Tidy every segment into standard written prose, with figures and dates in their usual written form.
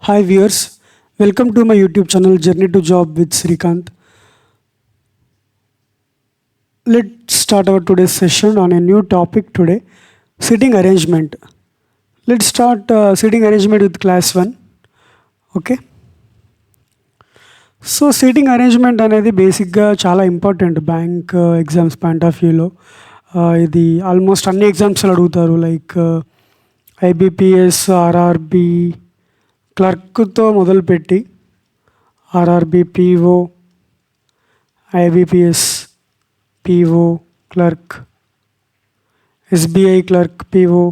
Hi viewers, welcome to my YouTube channel Journey to Job with Srikanth. Let's start our today's session on a new topic today, seating arrangement. Let's start seating arrangement with class 1. Okay. So seating arrangement అనేది బేసిక్గా చాలా important bank exams point of వ్యూలో. ఇది almost అన్ని ఎగ్జామ్స్లో అడుగుతారు, like IBPS, RRB, క్లర్క్తో మొదలుపెట్టి RRB, PO, IBPS, PO, clerk, SBI clerk, PO,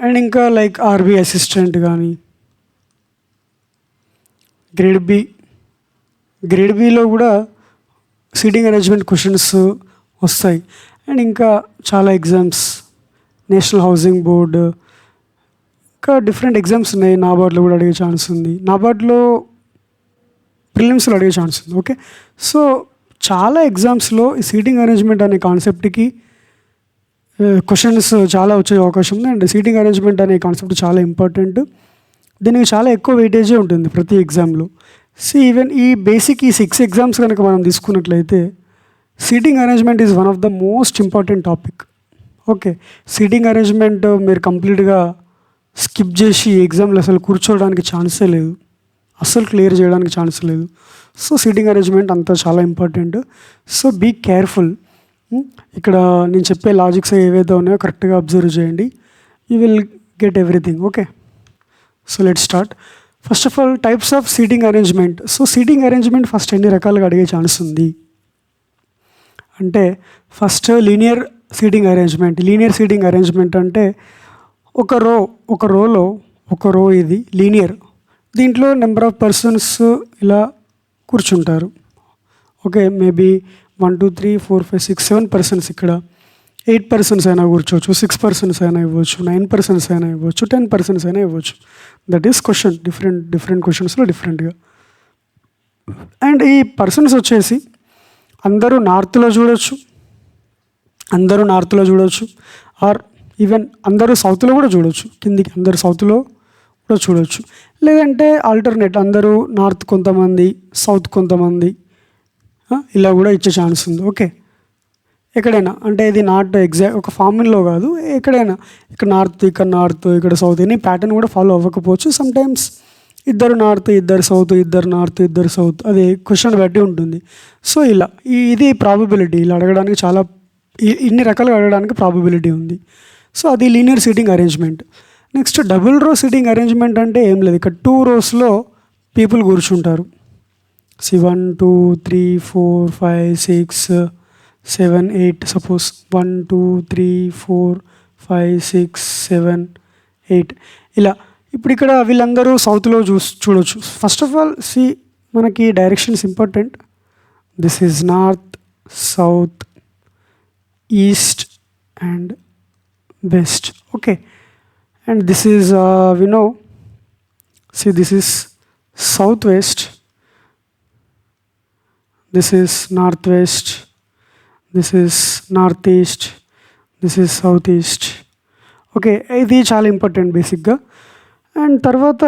and ఇంకా లైక్ ఆర్బీ అసిస్టెంట్ కానీ, గ్రేడ్ బిలో కూడా సీటింగ్ అరేంజ్మెంట్ క్వశ్చన్స్ వస్తాయి. అండ్ ఇంకా చాలా ఎగ్జామ్స్, నేషనల్ హౌసింగ్ బోర్డు, ఇంకా డిఫరెంట్ ఎగ్జామ్స్ ఉన్నాయి. నాబార్డ్లో కూడా అడిగే ఛాన్స్ ఉంది, నాబార్డ్లో ప్రిలిమ్స్లో అడిగే ఛాన్స్ ఉంది. ఓకే, సో చాలా ఎగ్జామ్స్లో ఈ సీటింగ్ అరేంజ్మెంట్ అనే కాన్సెప్ట్కి క్వశ్చన్స్ చాలా వచ్చే అవకాశం ఉంది. అండ్ సీటింగ్ అరేంజ్మెంట్ అనే కాన్సెప్ట్ చాలా ఇంపార్టెంట్, దీనికి చాలా ఎక్కువ వెయిటేజే ఉంటుంది ప్రతి ఎగ్జామ్లో. ఈవెన్ ఈ 6 ఎగ్జామ్స్ కనుక మనం తీసుకున్నట్లయితే seating arrangement is one of the most important topic. Okay, seating arrangement మీరు కంప్లీట్గా స్కిప్ చేసి ఈ ఎగ్జామ్లో అసలు కూర్చోవడానికి ఛాన్సే లేదు, అస్సలు క్లియర్ చేయడానికి ఛాన్స్ లేదు. సో సీటింగ్ అరేంజ్మెంట్ అంతా చాలా ఇంపార్టెంట్. So be careful. ఇక్కడ నేను చెప్పే లాజిక్స్ ఏవైతే ఉన్నాయో కరెక్ట్గా అబ్జర్వ్ చేయండి, you will get everything. Okay, so let start. First of all, types of seating arrangement. So seating arrangement first ఎన్ని రకాలుగా అడిగే ఛాన్స్ ఉంది అంటే, first linear seating arrangement. Linear seating arrangement అంటే ఒక రో ఇది లీనియర్, దీంట్లో నెంబర్ ఆఫ్ పర్సన్స్ ఇలా కూర్చుంటారు. ఓకే, మేబీ 1 2 3 4 5 6 7 పర్సన్స్, ఇక్కడ 8 పర్సన్స్ అయినా కూర్చోవచ్చు, 6 పర్సన్స్ అయినా ఇవ్వచ్చు, 9 పర్సన్స్ అయినా ఇవ్వచ్చు, 10 పర్సన్స్ అయినా ఇవ్వచ్చు. దట్ ఈస్ క్వశ్చన్, డిఫరెంట్ క్వశ్చన్స్లో డిఫరెంట్గా. అండ్ ఈ పర్సన్స్ వచ్చేసి అందరూ నార్త్లో చూడవచ్చు, ఆర్ ఈవెన్ అందరూ సౌత్లో కూడా చూడవచ్చు, కిందికి అందరూ సౌత్లో కూడా చూడవచ్చు. లేదంటే ఆల్టర్నేట్, అందరూ నార్త్ కొంతమంది, సౌత్ కొంతమంది, ఇలా కూడా ఇచ్చే ఛాన్స్ ఉంది. ఓకే, ఎక్కడైనా, అంటే ఇది నాట్ ఎగ్జాక్ట్ ఒక ఫార్ములాలో కాదు, ఎక్కడైనా ఇక్కడ నార్త్, ఇక్కడ సౌత్, ఎనీ ప్యాటర్న్ కూడా ఫాలో అవ్వకపోవచ్చు. సమ్టైమ్స్ ఇద్దరు నార్త్, ఇద్దరు సౌత్, ఇద్దరు సౌత్, అది క్వశ్చన్ బట్టి ఉంటుంది. సో ఇలా ఇది ప్రాబబిలిటీ, ఇలా అడగడానికి చాలా ఇన్ని రకాలుగా అడగడానికి ప్రాబబిలిటీ ఉంది. సో అది linear seating arrangement. Next double row seating arrangement అంటే ఏం లేదు, ఇక్కడ 2 rows పీపుల్ కూర్చుంటారు. 1 2 3 4 5 6 7 8, సపోజ్ 1 2 3 4 5 6 7 8 ఇలా. ఇప్పుడు ఇక్కడ వీళ్ళందరూ సౌత్లో చూడవచ్చు. ఫస్ట్ ఆఫ్ ఆల్ మనకి directions important. This is north, south, east and west. Okay, and this is this is south west, this is northwest, this is northeast, this is southeast. Okay, ఇది చాలా important బేసిక్గా. And తర్వాత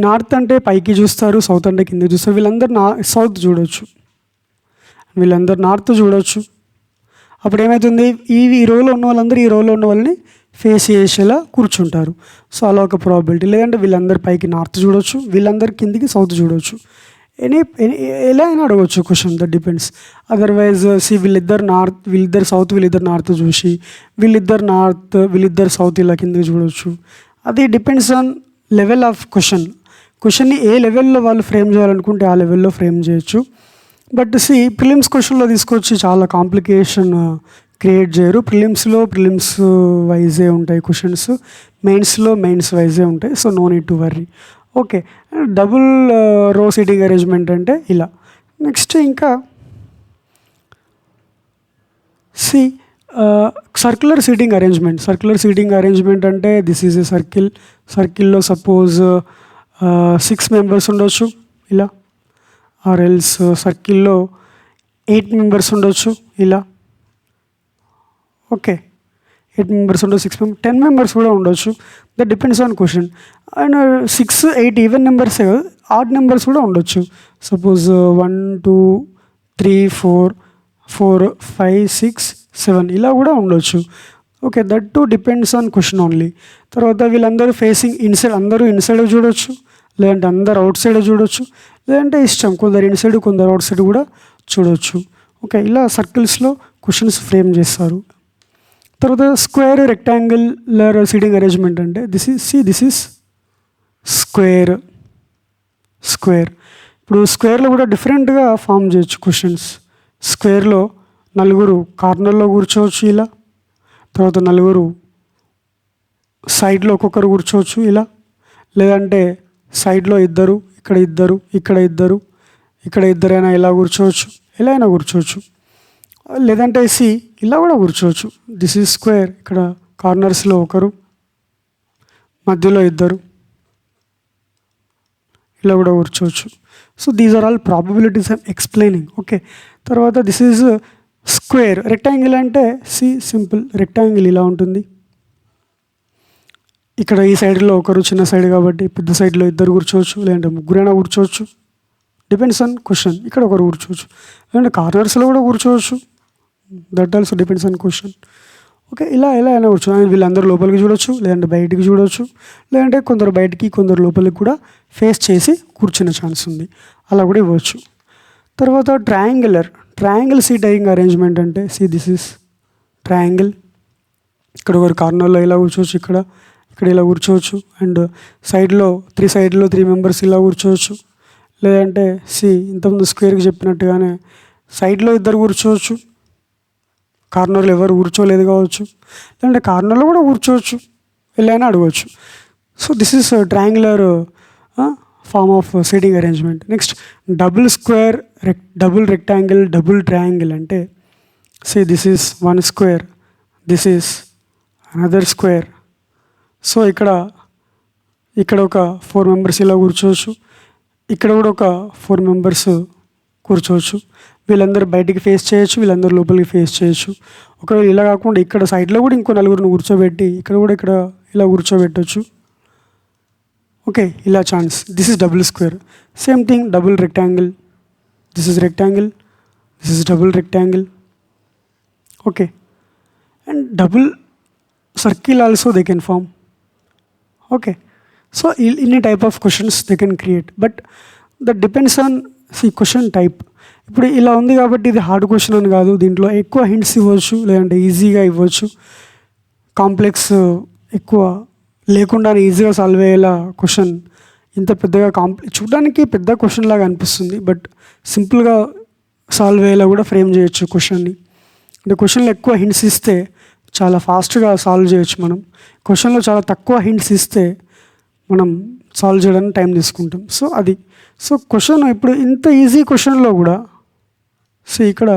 north అంటే పైకి చూస్తారు, south అంటే కింద చూస్తారు. వీళ్ళందరూ సౌత్ చూడవచ్చు, వీళ్ళందరూ నార్త్ చూడవచ్చు. అప్పుడు ఏమవుతుంది, ఈ రోలో ఉన్న వాళ్ళందరూ ఈ రోలో ఉన్న వాళ్ళని ఫేస్ చేసేలా కూర్చుంటారు. సో అలా ఒక ప్రాబిలిటీ. లేదంటే వీళ్ళందరూ పైకి నార్త్ చూడవచ్చు, వీళ్ళందరూ కిందికి సౌత్ చూడవచ్చు. ఎలా అయినా అడగవచ్చు క్వశ్చన్, దట్ డిపెండ్స్. అదర్వైజ్ వీళ్ళిద్దరు సౌత్, వీళ్ళిద్దరు నార్త్ చూసి వీళ్ళిద్దరు సౌత్ ఇలా కిందకి చూడవచ్చు. అది డిపెండ్స్ ఆన్ లెవెల్ ఆఫ్ క్వశ్చన్ని ఏ లెవెల్లో వాళ్ళు ఫ్రేమ్ చేయాలనుకుంటే ఆ లెవెల్లో ఫ్రేమ్ చేయొచ్చు. బట్ ప్రిలిమ్స్ క్వశ్చన్లో తీసుకొచ్చి చాలా కాంప్లికేషన్ క్రియేట్ చేయరు. ప్రిలిమ్స్ వైజే ఉంటాయి క్వశ్చన్స్, మెయిన్స్ వైజే ఉంటాయి. So no need to worry. Okay, double row seating arrangement అంటే ఇలా. నెక్స్ట్ ఇంకా సర్క్యులర్ సీటింగ్ అరేంజ్మెంట్ అంటే దిస్ ఈజ్ ఏ సర్కిల్లో సపోజ్ 6 members ఉండొచ్చు ఇలా, ఆర్ ఎల్స్ సర్కిల్లో 8 members ఉండొచ్చు ఇలా. ఓకే, 8 మెంబర్స్ ఉండొచ్చు, 6 మెంబర్స్, 10 మెంబర్స్ కూడా ఉండొచ్చు. That depends on question. And 6, 8 even నెంబర్సే కాదు, ఆడ్ నెంబర్స్ కూడా ఉండొచ్చు. సపోజ్ 1, 2, 3, 4, 5, 6, 7 ఇలా కూడా ఉండొచ్చు. Okay, that to depends on question only. తర్వాత వీళ్ళందరూ ఫేసింగ్ ఇన్సైడ్, అందరూ ఇన్సైడ్ చూడొచ్చు, లేదంటే అందరు అవుట్ సైడ్ చూడొచ్చు, లేదంటే ఇష్టం కొందరు ఇన్సైడ్ కొందరు అవుట్ సైడ్ కూడా చూడొచ్చు. ఓకే, ఇలా సర్కిల్స్లో క్వశ్చన్స్ ఫ్రేమ్ చేస్తారు. తర్వాత స్క్వేర్ రెక్టాంగులర్ సీటింగ్ అరేంజ్మెంట్ అంటే దిస్ ఈస్ స్క్వేర్. ఇప్పుడు స్క్వేర్లో కూడా డిఫరెంట్గా ఫామ్ చేయొచ్చు క్వశ్చన్స్. స్క్వేర్లో నలుగురు కార్నర్లో కూర్చోవచ్చు ఇలా, తర్వాత నలుగురు సైడ్లో ఒక్కొక్కరు కూర్చోవచ్చు ఇలా, లేదంటే సైడ్లో ఇద్దరు, ఇక్కడ ఇద్దరు, ఇక్కడ ఇద్దరు, ఇక్కడ ఇద్దరైనా ఇలా కూర్చోవచ్చు, ఎలా అయినా కూర్చోవచ్చు. లేదంటే ఇలా కూడా కూర్చోవచ్చు. దిస్ ఈజ్ స్క్వేర్, ఇక్కడ కార్నర్స్లో ఒకరు, మధ్యలో ఇద్దరు, ఇలా కూడా కూర్చోవచ్చు. So these are all probabilities I'm explaining. Okay, తర్వాత దిస్ ఈజ్ స్క్వేర్. రెక్టాంగిల్ అంటే సింపుల్, రెక్టాంగిల్ ఇలా ఉంటుంది. ఇక్కడ ఈ సైడ్లో ఒకరు, చిన్న సైడ్ కాబట్టి పెద్ద సైడ్లో ఇద్దరు కూర్చోవచ్చు, లేదంటే ముగ్గురైనా కూర్చోవచ్చు, డిపెండ్స్ ఆన్ క్వశ్చన్. ఇక్కడ ఒకరు కూర్చోవచ్చు, లేదంటే కార్నర్స్లో కూడా కూర్చోవచ్చు, that also depends on question. Okay, ఇలా అయినా కూర్చోవచ్చు. వీళ్ళందరూ లోపలికి చూడొచ్చు, లేదంటే బయటికి చూడవచ్చు, లేదంటే కొందరు బయటికి కొందరు లోపలికి కూడా ఫేస్ చేసి కూర్చునే ఛాన్స్ ఉంది, అలా కూడా ఇవ్వచ్చు. తర్వాత ట్రయాంగిల్ సీటింగ్ అరేంజ్మెంట్ అంటే దిస్ ఈస్ ట్రయాంగిల్. ఇక్కడ ఒకరు కార్నర్లో ఇలా కూర్చోవచ్చు, ఇక్కడ ఇలా కూర్చోవచ్చు, అండ్ సైడ్లో 3 మెంబర్స్ ఇలా కూర్చోవచ్చు, లేదంటే ఇంతకుముందు స్క్వేర్కి చెప్పినట్టుగానే సైడ్లో ఇద్దరు కూర్చోవచ్చు, కార్నర్లో ఎవరు కూర్చోలేదు కావచ్చు, లేదంటే కార్నర్లో కూడా కూర్చోవచ్చు, వెళ్ళైనా అడగవచ్చు. So this is triangular form of seating arrangement. Next double square, double rectangle, double triangle అంటే this is 1 square, this is another square. So ఇక్కడ ఒక 4 మెంబర్స్ ఇలా కూర్చోవచ్చు, ఇక్కడ కూడా ఒక 4 మెంబర్స్ కూర్చోవచ్చు. వీళ్ళందరూ బయటికి ఫేస్ చేయొచ్చు, వీళ్ళందరూ లోపలికి ఫేస్ చేయొచ్చు. ఒకవేళ ఇలా కాకుండా ఇక్కడ సైడ్లో కూడా ఇంకో నలుగురిని కూర్చోబెట్టి ఇక్కడ ఇలా కూర్చోబెట్టవచ్చు. ఓకే, ఇలా chance. This is double square. Same thing double rectangle, this is rectangle, this is double rectangle. Okay, and double circle also they can form. Okay, so ఇన్ని type of questions they can create, but that depends on question type. ఇప్పుడు ఇలా ఉంది కాబట్టి ఇది hard question అని కాదు, దీంట్లో ఎక్కువ హింట్స్ ఇవ్వచ్చు, లేదంటే ఈజీగా ఇవ్వచ్చు. కాంప్లెక్స్ ఎక్కువ లేకుండా ఈజీగా సాల్వ్ అయ్యేలా క్వశ్చన్ ఇంత పెద్దగా చూడడానికి పెద్ద క్వశ్చన్ లాగా అనిపిస్తుంది, బట్ సింపుల్గా సాల్వ్ అయ్యేలా కూడా ఫ్రేమ్ చేయొచ్చు క్వశ్చన్ని. అంటే క్వశ్చన్లో ఎక్కువ హింట్స్ ఇస్తే చాలా ఫాస్ట్గా సాల్వ్ చేయొచ్చు మనం. క్వశ్చన్లో చాలా తక్కువ హింట్స్ ఇస్తే మనం సాల్వ్ చేయడానికి టైం తీసుకుంటాం. సో క్వశ్చన్ ఇప్పుడు ఇంత ఈజీ క్వశ్చన్లో కూడా ఇక్కడ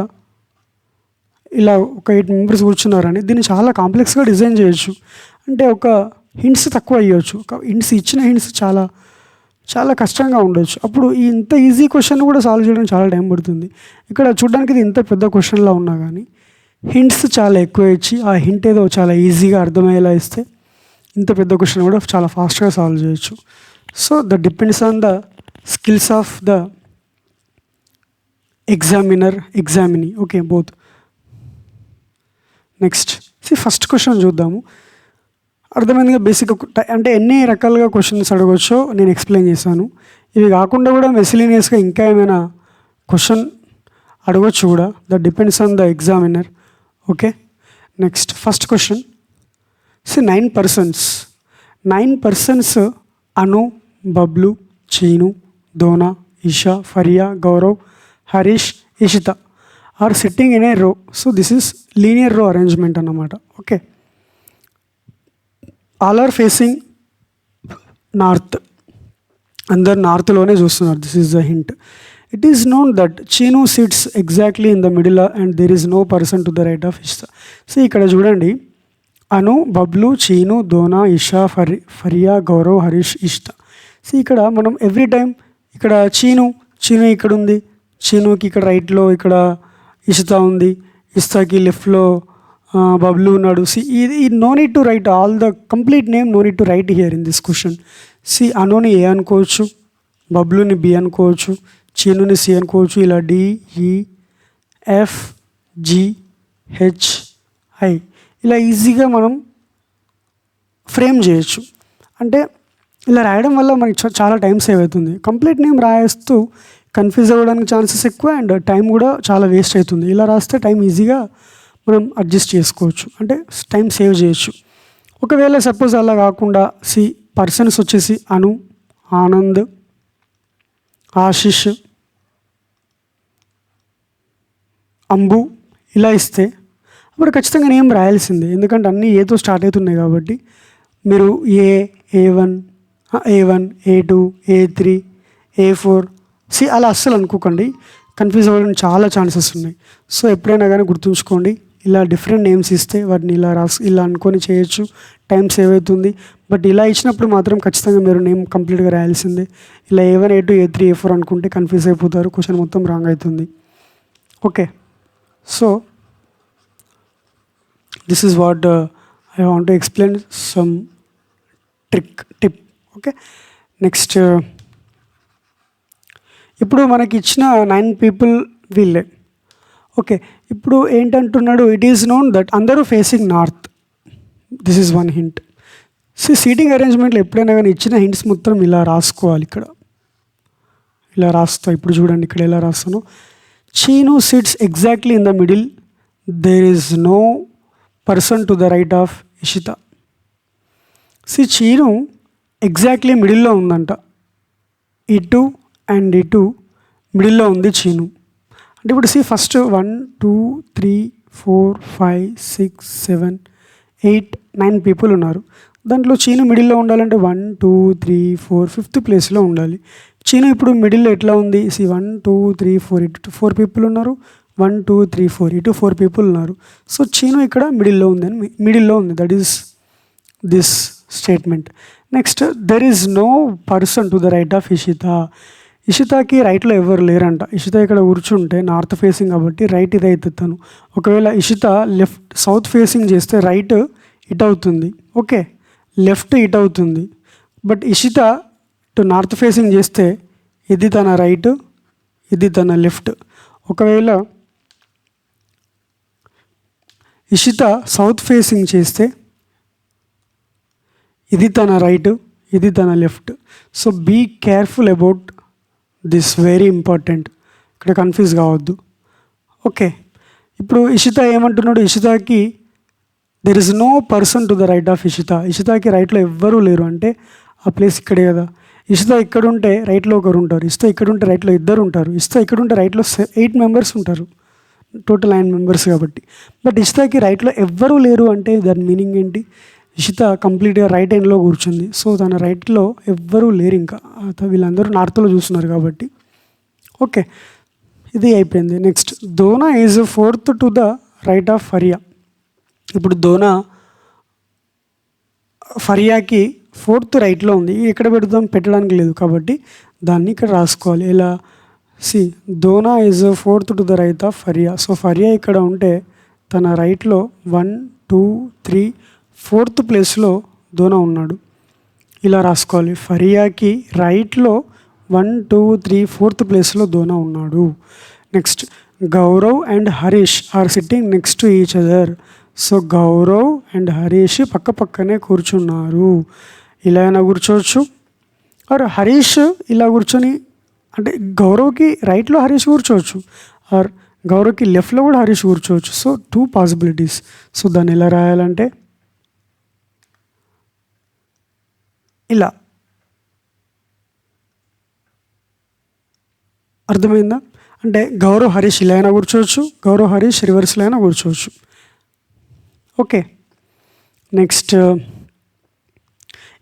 ఇలా ఒక 8 మెంబర్స్ కూర్చున్నారని దీన్ని చాలా కాంప్లెక్స్గా డిజైన్ చేయొచ్చు. అంటే ఒక హింట్స్ తక్కువ ఇవ్వచ్చు, ఒక ఇచ్చిన హింట్స్ చాలా చాలా కష్టంగా ఉండొచ్చు. అప్పుడు ఇంత ఈజీ క్వశ్చన్ కూడా సాల్వ్ చేయడానికి చాలా టైం పడుతుంది. ఇక్కడ చూడడానికి ఇది ఇంత పెద్ద క్వశ్చన్లా ఉన్నా కానీ హింట్స్ చాలా ఎక్కువ ఇచ్చి ఆ హింట్ ఏదో చాలా ఈజీగా అర్థమయ్యేలా ఇస్తే ఇంత పెద్ద క్వశ్చన్ కూడా చాలా ఫాస్ట్గా సాల్వ్ చేయొచ్చు. So that depends on the skills of the examinee. Okay, both. Next first question చూద్దాము. అర్థమైందిగా బేసిక్ అంటే ఎన్ని రకాలుగా క్వశ్చన్స్ అడగవచ్చో నేను ఎక్స్ప్లెయిన్ చేశాను. ఇవి కాకుండా కూడా మెసిలీనియస్గా ఇంకా ఏమైనా క్వశ్చన్ అడగవచ్చు కూడా, that depends on the examiner. Okay, next first question. 9 persons Anu, Bablu, Cheenu, Dona, Isha, Fariya, Gaurav, Harish, Ishita are sitting in a row. So this is linear row arrangement అన్నమాట. Okay, all are facing north, అందరు నార్త్లోనే చూస్తున్నారు. This is the hint. It is known that Cheenu sits exactly in the middle and there is no person to the right of Ishita. So ఇక్కడ చూడండి, అను, Bablu, Cheenu, Dona, Isha, Fariya, Gaurav, Harish, Ishita. So ఇక్కడ మనం every time ఇక్కడ చీను ఇక్కడ ఉంది, చీనుకి ఇక్కడ రైట్లో ఇక్కడ ఇషిత ఉంది, ఇషితాకి లెఫ్ట్లో బబ్లు ఉన్నాడు. సి ఇది no need to write all the complete name, no need to write here in this question. See అనుని ఏ అనుకోవచ్చు, బబ్లుని బి అనుకోవచ్చు, చీనుని సి అనుకోవచ్చు. ఇలా DEFGHI ఇలా ఈజీగా మనం ఫ్రేమ్ చేయొచ్చు. అంటే ఇలా రాయడం వల్ల మనకి చాలా టైం సేవ్ అవుతుంది. కంప్లీట్ నేమ్ రాయేస్తూ కన్ఫ్యూజ్ అవ్వడానికి ఛాన్సెస్ ఎక్కువ అండ్ టైం కూడా చాలా వేస్ట్ అవుతుంది. ఇలా రాస్తే టైం ఈజీగా మనం అడ్జస్ట్ చేసుకోవచ్చు, అంటే టైం సేవ్ చేయొచ్చు. ఒకవేళ సపోజ్ అలా కాకుండా పర్సన్స్ వచ్చేసి అను, ఆనంద్, ఆశిష్, అంబు ఇలా ఇస్తే అప్పుడు ఖచ్చితంగా నేమ్ రాయాల్సిందే, ఎందుకంటే అన్నీ ఏతో స్టార్ట్ అవుతున్నాయి కాబట్టి. మీరు A1, A2, A3, A4 అలా అస్సలు అనుకోకండి, కన్ఫ్యూజ్ అవ్వడానికి చాలా ఛాన్సెస్ ఉన్నాయి. సో ఎప్పుడైనా కానీ గుర్తుంచుకోండి, ఇలా డిఫరెంట్ నేమ్స్ ఇస్తే వాటిని ఇలా అనుకొని చేయొచ్చు, టైం సేవ్ అవుతుంది. బట్ ఇలా ఇచ్చినప్పుడు మాత్రం ఖచ్చితంగా మీరు నేమ్ కంప్లీట్గా రాయాల్సిందే. ఇలా A1, A2, A3, A4 అనుకుంటే కన్ఫ్యూజ్ అయిపోతారు, క్వశ్చన్ మొత్తం రాంగ్ అవుతుంది. Okay, so this is what I want to explain some tip. Okay, next ఇప్పుడు మనకి ఇచ్చిన 9 people వీళ్ళే. ఓకే, ఇప్పుడు ఏంటంటున్నాడు, ఇట్ ఈస్ నోన్ దట్ అందరూ facing north. This is one hint. Seating అరేంజ్మెంట్లో ఎప్పుడైనా కానీ ఇచ్చిన హింట్స్ మొత్తం ఇలా రాసుకోవాలి. ఇక్కడ ఇలా రాస్తా, ఇప్పుడు చూడండి ఇక్కడ ఎలా రాస్తాను. Cheenu sits exactly in the middle, there is no person to the right of Ishita. Cheenu exactly మిడిల్లో ఉందంట, ఇటు అండ్ ఇటు మిడిల్లో ఉంది చీను. అంటే ఇప్పుడు ఫస్ట్ 1 2 3 4 5 6 7 8 9 people ఉన్నారు. దాంట్లో చీను మిడిల్లో ఉండాలంటే 1 2 3 4 5th ప్లేస్లో ఉండాలి. చీను ఇప్పుడు మిడిల్లో ఎట్లా ఉంది, 1 2 3 4 ఇటు 4 people ఉన్నారు, 1 2 3 4 ఇటు 4 people ఉన్నారు. సో చీను ఇక్కడ మిడిల్లో ఉంది. That is this statement. Next, there is no person to the right of Ishita. ఇషితాకి రైట్లో ఎవరు లేరంట. ఇషిత ఇక్కడ కూర్చుంటే నార్త్ ఫేసింగ్ కాబట్టి రైట్ ఇది అవుతుంది. ఒకవేళ ఇషిత సౌత్ ఫేసింగ్ చేస్తే రైట్ ఇట్ అవుతుంది, ఓకే, లెఫ్ట్ ఇట్ అవుతుంది. But Ishita to north facing చేస్తే ఇది తన రైట్, ఇది తన లెఫ్ట్. ఒకవేళ ఇషిత సౌత్ ఫేసింగ్ చేస్తే ఇది తన రైట్, ఇది తన left. So be careful about this, very important, ఇక్కడ కన్ఫ్యూజ్ కావద్దు. ఓకే, ఇప్పుడు ఇషిత ఏమంటున్నాడు, ఇషితాకి there is no person to the right of Ishita. ఇషితాకి రైట్లో ఎవ్వరూ లేరు అంటే ఆ ప్లేస్ ఇక్కడే కదా. ఇషిత ఇక్కడ ఉంటే రైట్లో ఒకరు ఉంటారు, ఇషిత ఇక్కడ ఉంటే రైట్లో ఇద్దరు ఉంటారు, ఇషిత ఇక్కడ ఉంటే రైట్లో 8 members ఉంటారు, టోటల్ 9 members కాబట్టి. బట్ ఇషితాకి రైట్లో ఎవ్వరూ లేరు అంటే దాని మీనింగ్ ఏంటి, ఇషిత కంప్లీట్గా రైట్ హ్యాండ్లో కూర్చుంది. సో తన రైట్లో ఎవ్వరూ లేరు, ఇంకా వీళ్ళందరూ నార్త్లో చూస్తున్నారు కాబట్టి. ఓకే, ఇది అయిపోయింది. Next, Dona is 4th to the right of Fariya. ఇప్పుడు దోనా ఫరియాకి 4th రైట్లో ఉంది, ఎక్కడ పెట్టడానికి లేదు కాబట్టి దాన్ని ఇక్కడ రాసుకోవాలి. ఇలా Dona is 4th to the right of Fariya. So Fariya ఇక్కడ ఉంటే తన రైట్లో 1 2 3 4th ప్లేస్లో దోనా ఉన్నాడు, ఇలా రాసుకోవాలి. ఫరియాకి రైట్లో 1 2 3 4th ప్లేస్లో దోనా ఉన్నాడు. Next, Gaurav and Harish are sitting next to each other. So Gaurav and Harish పక్క పక్కనే కూర్చున్నారు, ఇలా అయినా కూర్చోవచ్చు. ఆర్ హరీష్ ఇలా కూర్చొని, అంటే గౌరవ్కి రైట్లో హరీష్ కూర్చోవచ్చు, ఆర్ గౌరవ్కి లెఫ్ట్లో కూడా హరీష్ కూర్చోవచ్చు. So 2 possibilities. సో దాన్ని ఎలా రాయాలంటే ఇలా, అర్థమైందా? అంటే గౌరవ్ హరీష్ ఇలా అయినా కూర్చోవచ్చు, గౌరవ్ హరీష్ రివర్స్లో అయినా కూర్చోవచ్చు. Okay, next,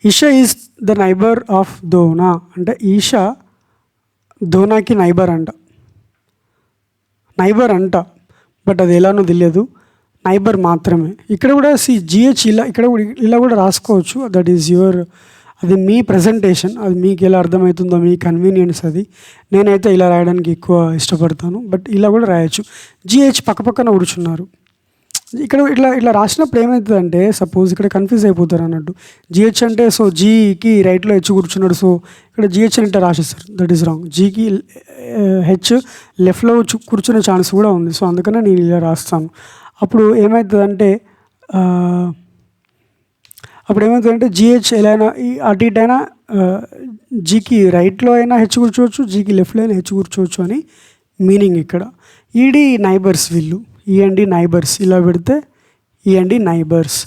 Isha is the neighbour of Dona. అంటే ఈషా దోనాకి నైబర్ అంట, బట్ అది ఎలానో తెలియదు, నైబర్ మాత్రమే. ఇక్కడ కూడా GH ఇలా కూడా రాసుకోవచ్చు. దట్ ఈజ్ అది మీ ప్రజెంటేషన్, అది మీకు ఎలా అర్థమవుతుందో మీ కన్వీనియన్స్ అది. నేనైతే ఇలా రాయడానికి ఎక్కువ ఇష్టపడతాను, బట్ ఇలా కూడా రాయొచ్చు. GH పక్కన కూర్చున్నారు, ఇక్కడ ఇట్లా ఇట్లా రాసినప్పుడు ఏమవుతుందంటే సపోజ్ ఇక్కడ కన్ఫ్యూజ్ అయిపోతారు అన్నట్టు. జిహెచ్ అంటే సో జీకి రైట్లో హెచ్ కూర్చున్నాడు, సో ఇక్కడ జిహెచ్ ఇట్లా రాసేస్తారు, దట్ ఈస్ రాంగ్. జీకి హెచ్ లెఫ్ట్లో కూర్చునే ఛాన్స్ కూడా ఉంది, సో అందుకనే నేను ఇలా రాస్తాను. అప్పుడు ఏమవుతుందంటే జిహెచ్ ఎలా అయినా అటు ఇటు అయినా జీకి రైట్లో అయినా హెచ్ కూర్చోవచ్చు, జీకి లెఫ్ట్లో అయినా హెచ్ కూర్చోవచ్చు అని మీనింగ్ ఇక్కడ. ఈడి నైబర్స్ వీళ్ళు, ఈ అండ్ నైబర్స్ ఇలా పెడితే ఈ and neighbours.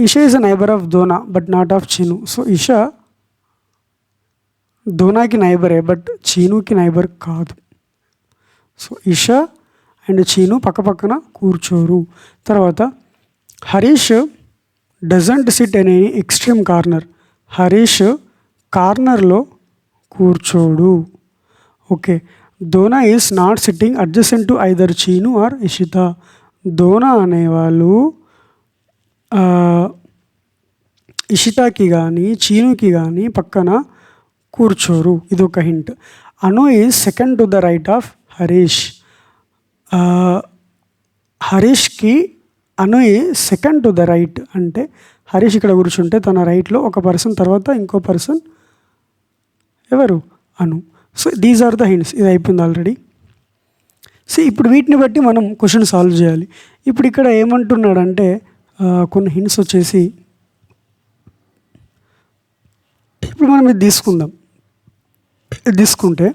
Isha is a neighbour of Dona but not of Cheenu. So Isha దోనాకి నైబరే బట్ చీనుకి నైబర్ కాదు. సో ఇషా అండ్ చీను పక్క పక్కన కూర్చోరు. తర్వాత Harish doesn't sit an any extreme corner. Harish కార్నర్లో కూర్చోడు. Okay. Dona is not sitting adjacent to either Cheenu or Ishita. Dona అనేవాళ్ళు ఇషితాకి కానీ చీనుకి కానీ పక్కన కూర్చోరు. ఇది ఒక hint. Anu is second to the right of Harish. హరీష్కి Anu second to the right అంటే హరీష్ ఇక్కడ కూర్చుంటే తన రైట్లో ఒక పర్సన్ తర్వాత ఇంకో పర్సన్ ఎవరు, Anu. So these are the hints. ఇది అయిపోయింది ఆల్రెడీ. సో ఇప్పుడు వీటిని బట్టి మనం క్వశ్చన్ సాల్వ్ చేయాలి. ఇప్పుడు ఇక్కడ ఏమంటున్నాడంటే కొన్ని హింట్స్ వచ్చేసి ఇప్పుడు మనం ఇది తీసుకుందాం. ఇది తీసుకుంటే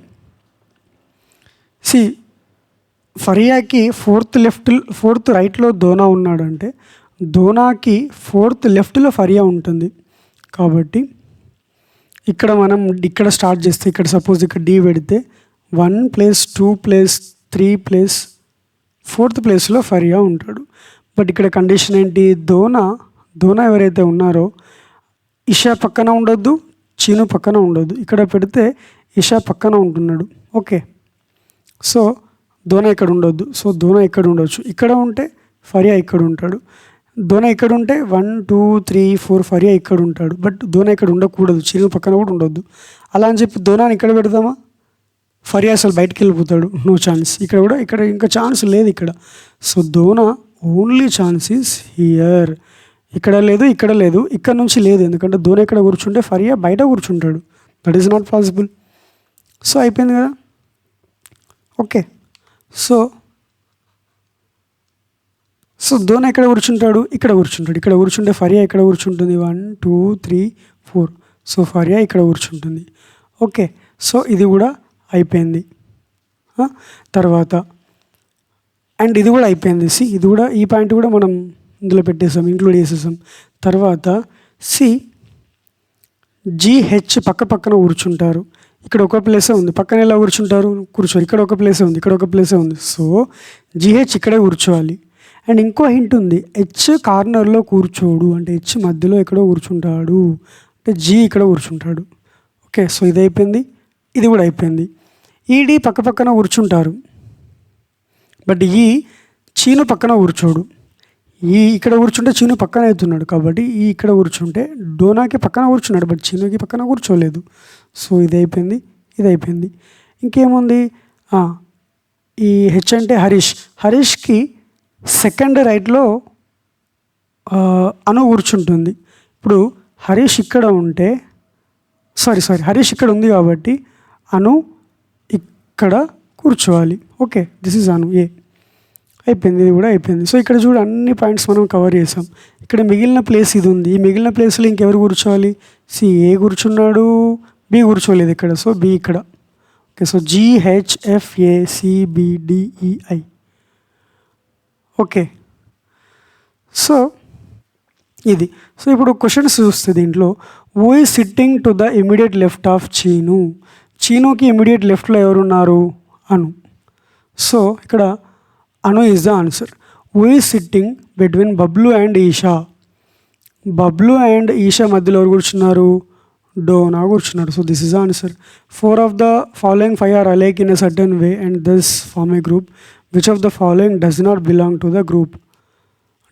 ఫరియాకి ఫోర్త్ రైట్లో దోనా ఉన్నాడంటే దోనాకి ఫోర్త్ లెఫ్ట్లో ఫరియా ఉంటుంది. కాబట్టి ఇక్కడ మనం ఇక్కడ స్టార్ట్ చేస్తే ఇక్కడ సపోజ్ ఇక్కడ డి పెడితే 1 ప్లేస్ 2 ప్లేస్ 3 ప్లేస్ 4th ప్లేస్లో ఫరియా ఉంటాడు. బట్ ఇక్కడ కండిషన్ ఏంటి, దోనా ఎవరైతే ఉన్నారో ఇషా పక్కన ఉండొద్దు, చీను పక్కన ఉండొద్దు. ఇక్కడ పెడితే ఇషా పక్కన ఉంటున్నాడు. ఓకే. సో దోనా ఇక్కడ ఉండొద్దు, సో దోనా ఇక్కడ ఉండొచ్చు. ఇక్కడ ఉంటే ఫరియా ఇక్కడ ఉంటాడు. దోనా ఇక్కడ ఉంటే 1 2 3 4 ఫరియా ఇక్కడ ఉంటాడు. బట్ దోనా ఇక్కడ ఉండకూడదు, చీను పక్కన కూడా ఉండొద్దు. అలా అని చెప్పి దోనాని ఇక్కడ పెడదామా, ఫరియా అసలు బయటికి వెళ్ళిపోతాడు, నో ఛాన్స్. ఇక్కడ కూడా ఇక్కడ ఇంకా ఛాన్స్ లేదు ఇక్కడ. So Dona only chance is here. ఇక్కడ లేదు, ఇక్కడ లేదు, ఇక్కడ నుంచి లేదు. ఎందుకంటే దోనా ఇక్కడ కూర్చుంటే ఫరియా బయట కూర్చుంటాడు, that is not possible. So అయిపోయింది కదా. ఓకే. సో దోనా ఎక్కడ కూర్చుంటాడు, ఇక్కడ కూర్చుంటాడు. ఇక్కడ కూర్చుంటే ఫరియా ఇక్కడ కూర్చుంటుంది, 1 2 3 4. సో ఫరియా ఇక్కడ కూర్చుంటుంది. ఓకే. సో ఇది కూడా అయిపోయింది. తర్వాత అండ్ ఇది కూడా అయిపోయింది. ఇది కూడా ఈ పాయింట్ కూడా మనం ఇందులో పెట్టేసాం, ఇంక్లూడ్ చేసేసాం. తర్వాత జీహెచ్ పక్కన కూర్చుంటారు. ఇక్కడ ఒక ప్లేసే ఉంది, పక్కన ఎలా కూర్చుంటారు, కూర్చోరు. ఇక్కడ ఒక ప్లేసే ఉంది, ఇక్కడ ఒక ప్లేసే ఉంది. సో జీహెచ్ ఇక్కడే కూర్చోవాలి. అండ్ ఇంకో హింట్ ఉంది, హెచ్ కార్నర్లో కూర్చోడు అంటే హెచ్ మధ్యలో ఎక్కడో కూర్చుంటాడు అంటే జీ ఇక్కడ కూర్చుంటాడు. ఓకే. సో ఇది అయిపోయింది, ఇది కూడా అయిపోయింది. ఈడి పక్కన కూర్చుంటారు, బట్ ఈ చీను పక్కన కూర్చోడు. ఈ ఇక్కడ కూర్చుంటే చీను పక్కన అవుతున్నాడు, కాబట్టి ఈ ఇక్కడ కూర్చుంటే డోనాకి పక్కన కూర్చున్నాడు, బట్ చీనుకి పక్కన కూర్చోలేదు. సో ఇది అయిపోయింది, ఇది అయిపోయింది. ఇంకేముంది, ఈ హెచ్ అంటే హరీష్కి సెకండ్ రైట్లో అను కూర్చుంటుంది. ఇప్పుడు హరీష్ ఇక్కడ ఉంటే హరీష్ ఇక్కడ ఉంది కాబట్టి అను ఇక్కడ కూర్చోవాలి. ఓకే. దిస్ ఈజ్ అను ఏ. అయిపోయింది, ఇది కూడా అయిపోయింది. సో ఇక్కడ చూడు అన్ని పాయింట్స్ మనం కవర్ చేసాం. ఇక్కడ మిగిలిన ప్లేస్ ఇది ఉంది. ఈ మిగిలిన ప్లేస్లో ఇంకెవరు కూర్చోవాలి, ఏ కూర్చున్నాడు, బి కూర్చోలేదు ఇక్కడ, సో బి ఇక్కడ. Okay. So GHFACBDEI. Okay. So ఇది. సో ఇప్పుడు క్వశ్చన్స్ చూస్తే దీంట్లో who is sitting to the immediate left of Cheenu. చీనుకి ఇమీడియట్ లెఫ్ట్లో ఎవరున్నారు, అను. సో ఇక్కడ Anu is the answer. Who is sitting between Bablu and Isha. Bablu and Isha మధ్యలో ఎవరు కూర్చున్నారు, డోనా కూర్చున్నారు. So this is the answer. 4 of the following 5 are alike in a certain way and thus form a group. Which of the following does not belong to the group?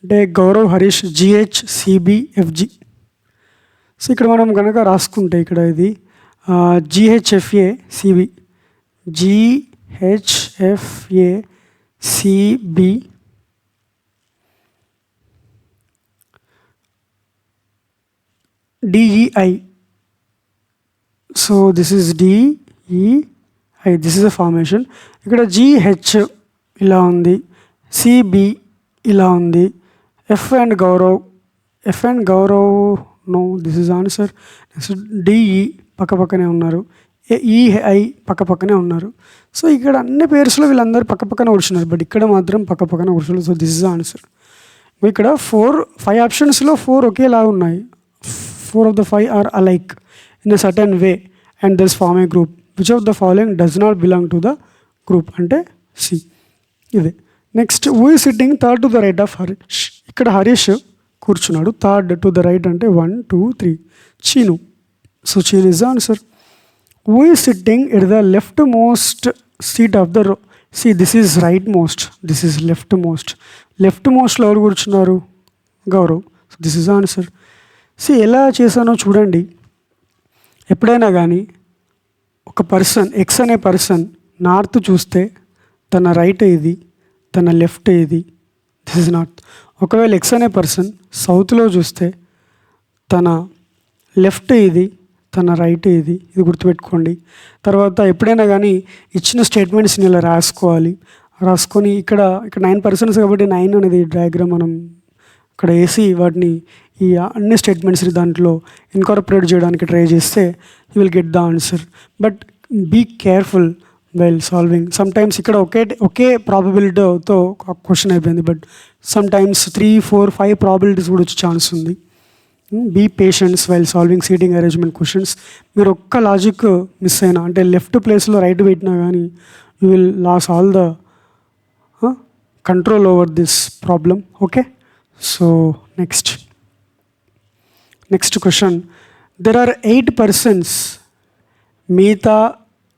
అంటే Gaurav, Harish, GHCBFG. So ఇక్కడ మనం కనుక రాసుకుంటే ఇక్కడ ఇది GHFACB, GHFACB DEI. So this is DEI, this is a formation. ఇక్కడ GH ఇలా ఉంది, CB ఇలా ఉంది, F and Gaurav no, this is answer. Next DE పక్కపక్కనే ఉన్నారు, EI పక్కపక్కనే ఉన్నారు. సో ఇక్కడ అన్ని పేర్స్లో వీళ్ళందరూ పక్కపక్కన కూర్చున్నారు, బట్ ఇక్కడ మాత్రం పక్కపక్కన కూర్చున్నారు. So this is answer. ఇక్కడ 5 ఆప్షన్స్లో 4 ఒకేలా ఉన్నాయి. 4 of the 5 are alike in a certain way and thus form a group. Which of the following does not belong to the group? అంటే C. ఇదే. Next who is sitting third to the right of Harish? ఇక్కడ హరీష్ కూర్చున్నాడు, third to the right అంటే 1 2 3 Cheenu. So Cheenu is the answer. Who is sitting at the leftmost seat of the row? See, this is rightmost, this is leftmost. Leftmost లో ఎవరు కూర్చున్నారు? Gaurav. So this is answer. ఎలా చేశానో చూడండి. ఎప్పుడైనా కానీ ఒక పర్సన్, ఎక్స్ అనే పర్సన్ నార్త్ చూస్తే తన రైట్ ఏది, తన లెఫ్ట్ ఏది? This is north. ఒకవేళ ఎక్స్ అనే పర్సన్ సౌత్లో చూస్తే తన లెఫ్ట్ ఏది, తన రైట్ ఏది? ఇది గుర్తుపెట్టుకోండి. తర్వాత ఎప్పుడైనా కానీ ఇచ్చిన స్టేట్మెంట్స్ని ఇలా రాసుకొని ఇక్కడ 9 పర్సన్స్ కాబట్టి 9 అనేది డయాగ్రామ్ మనం ఇక్కడ వేసి వాటిని ఈ అన్ని స్టేట్మెంట్స్ని దాంట్లో ఇన్కార్పొరేట్ చేయడానికి ట్రై చేస్తే you will get the answer. But be careful while solving. Sometimes ఇక్కడ ఒకే ప్రాబబిలిటీతో క్వశ్చన్ అయిపోయింది, బట్ సమ్టైమ్స్ 3 4 5 ప్రాబిలిటీస్ కూడా వచ్చే ఛాన్స్ ఉంది. Be patience while solving seating arrangement questions. మీరు ఒక్క లాజిక్ మిస్ అయినా, అంటే లెఫ్ట్ ప్లేస్లో రైట్ పెట్టినా కానీ you will lose all the control over this problem. Okay, so next question. There are 8 persons, Meeta,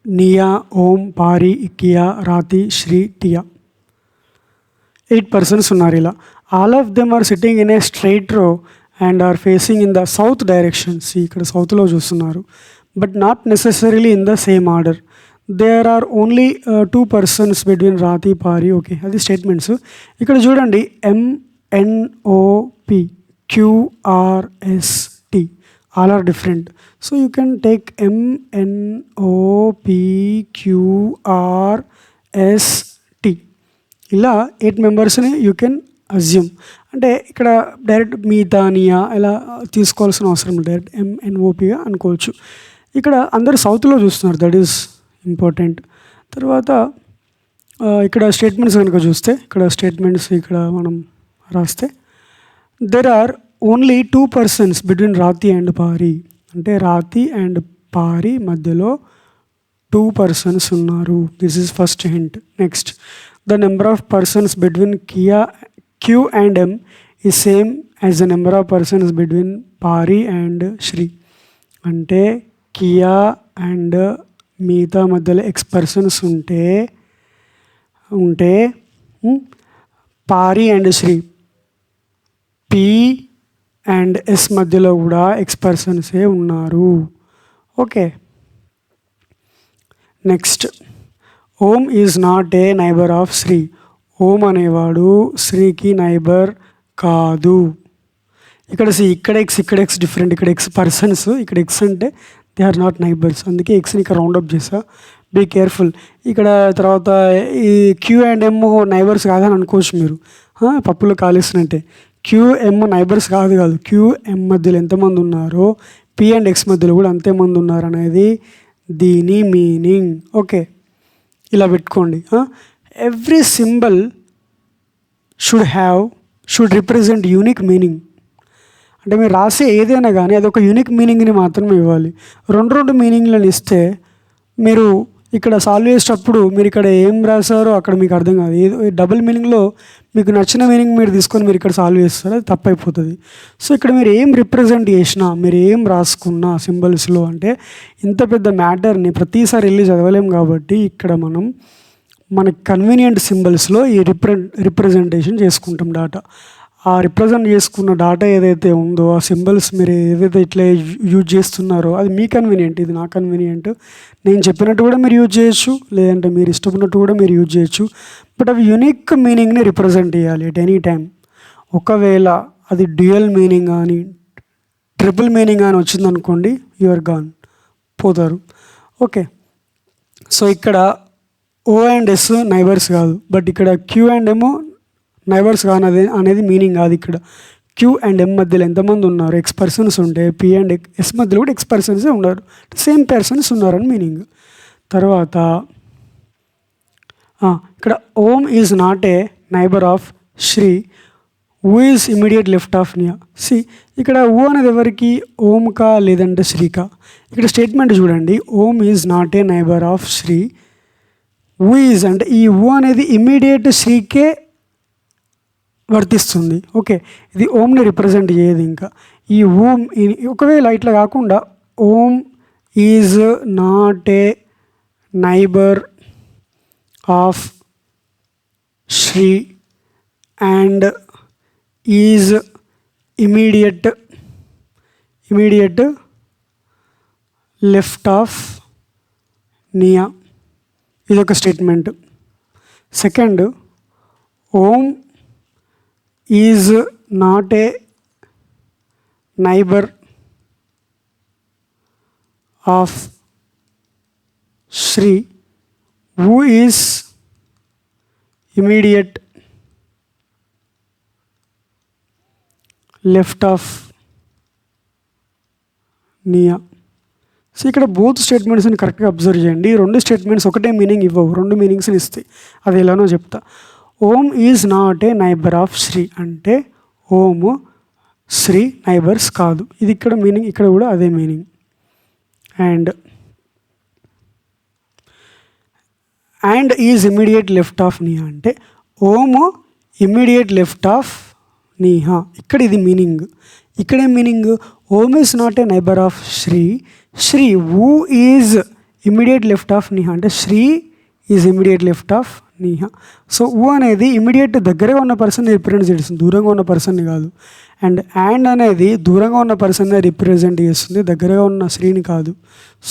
Nia, Om, Pari, Kiya, Rati, Shri, Tia. 8 persons ఉన్నారు ఇలా. All of them are sitting in a straight row and are facing in the south direction. See, ఇక్కడ సౌత్లో చూస్తున్నారు, but not necessarily in the same order. There are only 2 persons between Rathi, Pari. Okay, అది statements. ఇక్కడ చూడండి, MNOP, QRST, all are different. So you can take MNOP, QRST. ఇలా 8 మెంబర్స్ని you can assume. అంటే ఇక్కడ డైరెక్ట్ మీతా, నియా ఇలా తీసుకోవాల్సిన అవసరం లేదు, డైరెక్ట్ MNOPగా అనుకోవచ్చు. ఇక్కడ అందరు సౌత్లో చూస్తున్నారు, దట్ ఈస్ ఇంపార్టెంట్. తర్వాత ఇక్కడ స్టేట్మెంట్స్ కనుక చూస్తే, ఇక్కడ స్టేట్మెంట్స్ ఇక్కడ మనం రాస్తే, there are only 2 persons between Rathi and Pari. అంటే రాతి అండ్ పారి మధ్యలో 2 పర్సన్స్ ఉన్నారు. This is first hint. Next, the number of persons between Q and M is same as the number of persons between Pari and Shri. అంటే Kiya and మిగతా మధ్యలో X persons ఉంటే Pari and Shri, P and S మధ్యలో కూడా X పర్సన్సే ఉన్నారు. Okay, next, Om is not a neighbour of Shri. Om అనేవాడు శ్రీకి నైబర్ కాదు. ఇక్కడ ఇక్కడ X డిఫరెంట్. ఇక్కడ X పర్సన్స్, ఇక్కడ X అంటే దే ఆర్ నాట్ నైబర్స్, అందుకే Xని ఇక్కడ రౌండప్ చేసా. Be careful. ఇక్కడ తర్వాత ఈ Q అండ్ M నైబర్స్ కాదని అనుకోవచ్చు మీరు, పప్పులో కాలేసినట్టే. QM నైబర్స్ కాదు, QM మధ్యలో ఎంతమంది ఉన్నారో P అండ్ X మధ్యలో కూడా అంతేమంది ఉన్నారు అనేది దీని మీనింగ్. ఓకే, ఇలా పెట్టుకోండి. Every symbol should represent unique meaning. అంటే మీరు రాసే ఏదైనా కానీ అదొక యూనిక్ మీనింగ్ని మాత్రమే ఇవ్వాలి. 2 మీనింగ్లను ఇస్తే మీరు ఇక్కడ సాల్వ్ చేసేటప్పుడు మీరు ఇక్కడ ఏం రాశారో అక్కడ మీకు అర్థం కాదు. ఏదో డబుల్ మీనింగ్లో మీకు నచ్చిన మీనింగ్ మీరు తీసుకొని మీరు ఇక్కడ సాల్వ్ చేస్తారు, అది తప్పైపోతుంది. సో ఇక్కడ మీరు ఏం రిప్రజెంట్ చేసినా, మీరు ఏం రాసుకున్నా సింబల్స్లో, అంటే ఇంత పెద్ద మ్యాటర్ని ప్రతిసారి వెళ్ళి చదవలేం కాబట్టి ఇక్కడ మనకి కన్వీనియంట్ సింబల్స్లో ఈ రిప్రజెంటేషన్ చేసుకుంటాం డాటా. ఆ రిప్రజెంట్ చేసుకున్న డాటా ఏదైతే ఉందో, ఆ సింబల్స్ మీరు ఏదైతే ఇట్లా యూజ్ చేస్తున్నారో అది మీ కన్వీనియంట్, ఇది నా కన్వీనియంట్. నేను చెప్పినట్టు కూడా మీరు యూజ్ చేయొచ్చు, లేదంటే మీరు ఇష్టపడినట్టు కూడా మీరు యూజ్ చేయొచ్చు. బట్ అవి యూనిక్ మీనింగ్ని రిప్రజెంట్ చేయాలి ఎట్ ఎనీ టైం. ఒకవేళ అది డ్యూయల్ మీనింగ్ కానీ ట్రిపుల్ మీనింగ్ అని వచ్చిందనుకోండి యూఆర్ గాన్, పోతారు. ఓకే, సో ఇక్కడ ఓ అండ్ ఎస్ నైబర్స్ కాదు, బట్ ఇక్కడ క్యూ అండ్ ఎమ్ నైబర్స్ కానది అనేది మీనింగ్ కాదు. ఇక్కడ క్యూ అండ్ ఎం మధ్యలో ఎంతమంది ఉన్నారు, ఎక్స్ పర్సన్స్ ఉంటే పి అండ్ ఎస్ మధ్యలో కూడా ఎక్స్ పర్సన్సే ఉన్నారు, సేమ్ పర్సన్స్ ఉన్నారని మీనింగ్. తర్వాత ఇక్కడ Om is not a neighbour of Shri, who is immediate left of Nia. See ఇక్కడ ఊ అనేది ఎవరికి, ఓంకా లేదంటే శ్రీకా. ఇక్కడ స్టేట్మెంట్ చూడండి, Om is not a neighbour of Shri, who is అంటే ఈ ఊ అనేది ఇమీడియట్ శ్రీకే వర్తిస్తుంది. ఓకే, ఇది ఓంని రిప్రజెంట్ చేయదు. ఇంకా ఈ ఓం ఒకవేళ ఇట్లా కాకుండా Om is not a neighbour of Shri and is immediate left of Nia, ఇదొక statement. Second, Om is not a neighbour of Shri, who is immediate left of Nia. So ఇక్కడ బోత్ స్టేట్మెంట్స్ని కరెక్ట్గా అబ్జర్వ్ చేయండి. రెండు స్టేట్మెంట్స్ ఒకటే మీనింగ్ ఇవ్వవు, రెండు మీనింగ్స్ని ఇస్తాయి. అది ఎలానో చెప్తా. Om is not a neighbour of Shri అంటే ఓము శ్రీ నైబర్స్ కాదు, ఇది ఇక్కడ మీనింగ్, ఇక్కడ కూడా అదే meaning. And is immediate left of Niha అంటే Om immediate left of Niha, ఇక్కడ ఇది మీనింగ్. ఇక్కడేం meaning, Om is not a neighbour of Shri, Shri who is immediate left of Niha అంటే Shri is immediate left of Niha. So who అనేది ఇమీడియట్ దగ్గరగా ఉన్న పర్సన్ని రిప్రజెంట్ చేస్తుంది, దూరంగా ఉన్న పర్సన్ని కాదు. అండ్ అనేది దూరంగా ఉన్న పర్సన్ని రిప్రజెంట్ చేస్తుంది, దగ్గరగా ఉన్న శ్రీని కాదు.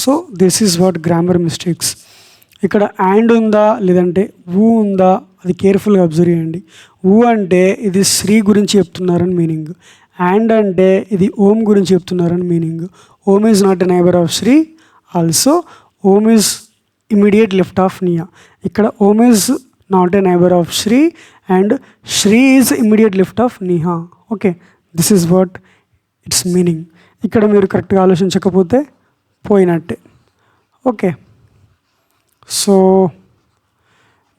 So this is what grammar mistakes. ఇక్కడ అండ్ ఉందా లేదంటే ఊ ఉందా అది కేర్ఫుల్గా అబ్జర్వ్ చేయండి. ఊ అంటే ఇది శ్రీ గురించి చెప్తున్నారని మీనింగ్, అండ్ అంటే ఇది ఓం గురించి చెప్తున్నారని meaning. Om is not a neighbour of Shri, also Om is immediate left of Nia. ఇక్కడ Om is not a neighbour of Shri and Shri is immediate left of Niha. Okay, this is what its meaning. ఇక్కడ మీరు కరెక్ట్గా ఆలోచించకపోతే పోయినట్టే. ఓకే, సో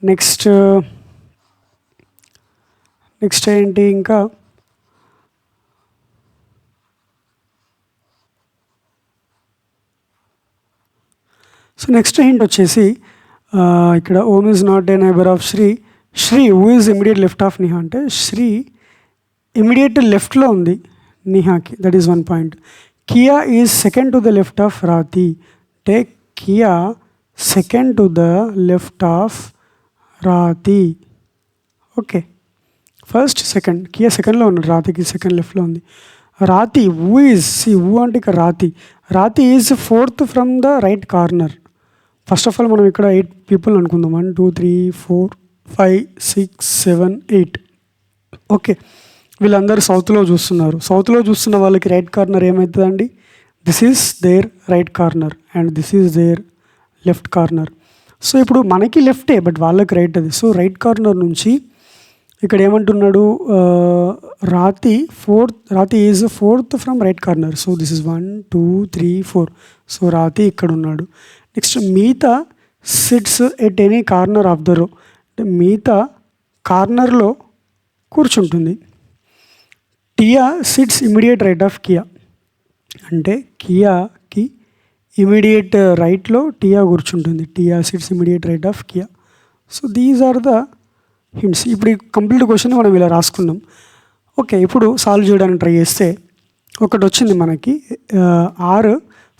నెక్స్ట్ ఏంటి ఇంకా, సో నెక్స్ట్ హింట్ వచ్చేసి ఇక్కడ Om is not a neighbour of Shri, Shri who is immediate left of Niha అంటే Shri immediate లెఫ్ట్లో ఉంది నిహాకి, that is one point. Kiya is second to the left of Rati అంటే Kiya second to the left of Rati. Okay, first second, Kiya సెకండ్లో ఉన్నాడు, రాతికి second లెఫ్ట్లో ఉంది. రాతి ఊ ఈజ్, సి ఊ అంటే ఇక్కడ రాతి is fourth from the right corner. First of all మనం ఇక్కడ 8 పీపుల్ అనుకుందాం, 1 2 3 4 5 6 7 8. ఓకే, వీళ్ళందరూ సౌత్లో చూస్తున్న వాళ్ళకి రైట్ కార్నర్ ఏమవుతుందండి, this is their right corner and this is their left corner. So ఇప్పుడు మనకి లెఫ్టే బట్ వాళ్ళకి రైట్ అది. సో రైట్ కార్నర్ నుంచి ఇక్కడ ఏమంటున్నాడు, Rati is fourth from right corner. So this is 1 2 3 4. So Rati ఇక్కడ ఉన్నాడు. Next Meeta sits at any corner of the row అంటే మీతా కార్నర్లో కూర్చుంటుంది. Tia sits immediate right of Kiya అంటే కియాకి ఇమీడియట్ రైట్లో టియా కూర్చుంటుంది. Tia sits immediate right of Kiya. So these are the hints. ఇప్పుడు ఈ కంప్లీట్ క్వశ్చన్ మనం ఇలా రాసుకున్నాం. ఓకే, ఇప్పుడు సాల్వ్ చేయడానికి ట్రై చేస్తే ఒకటి వచ్చింది మనకి, ఆర్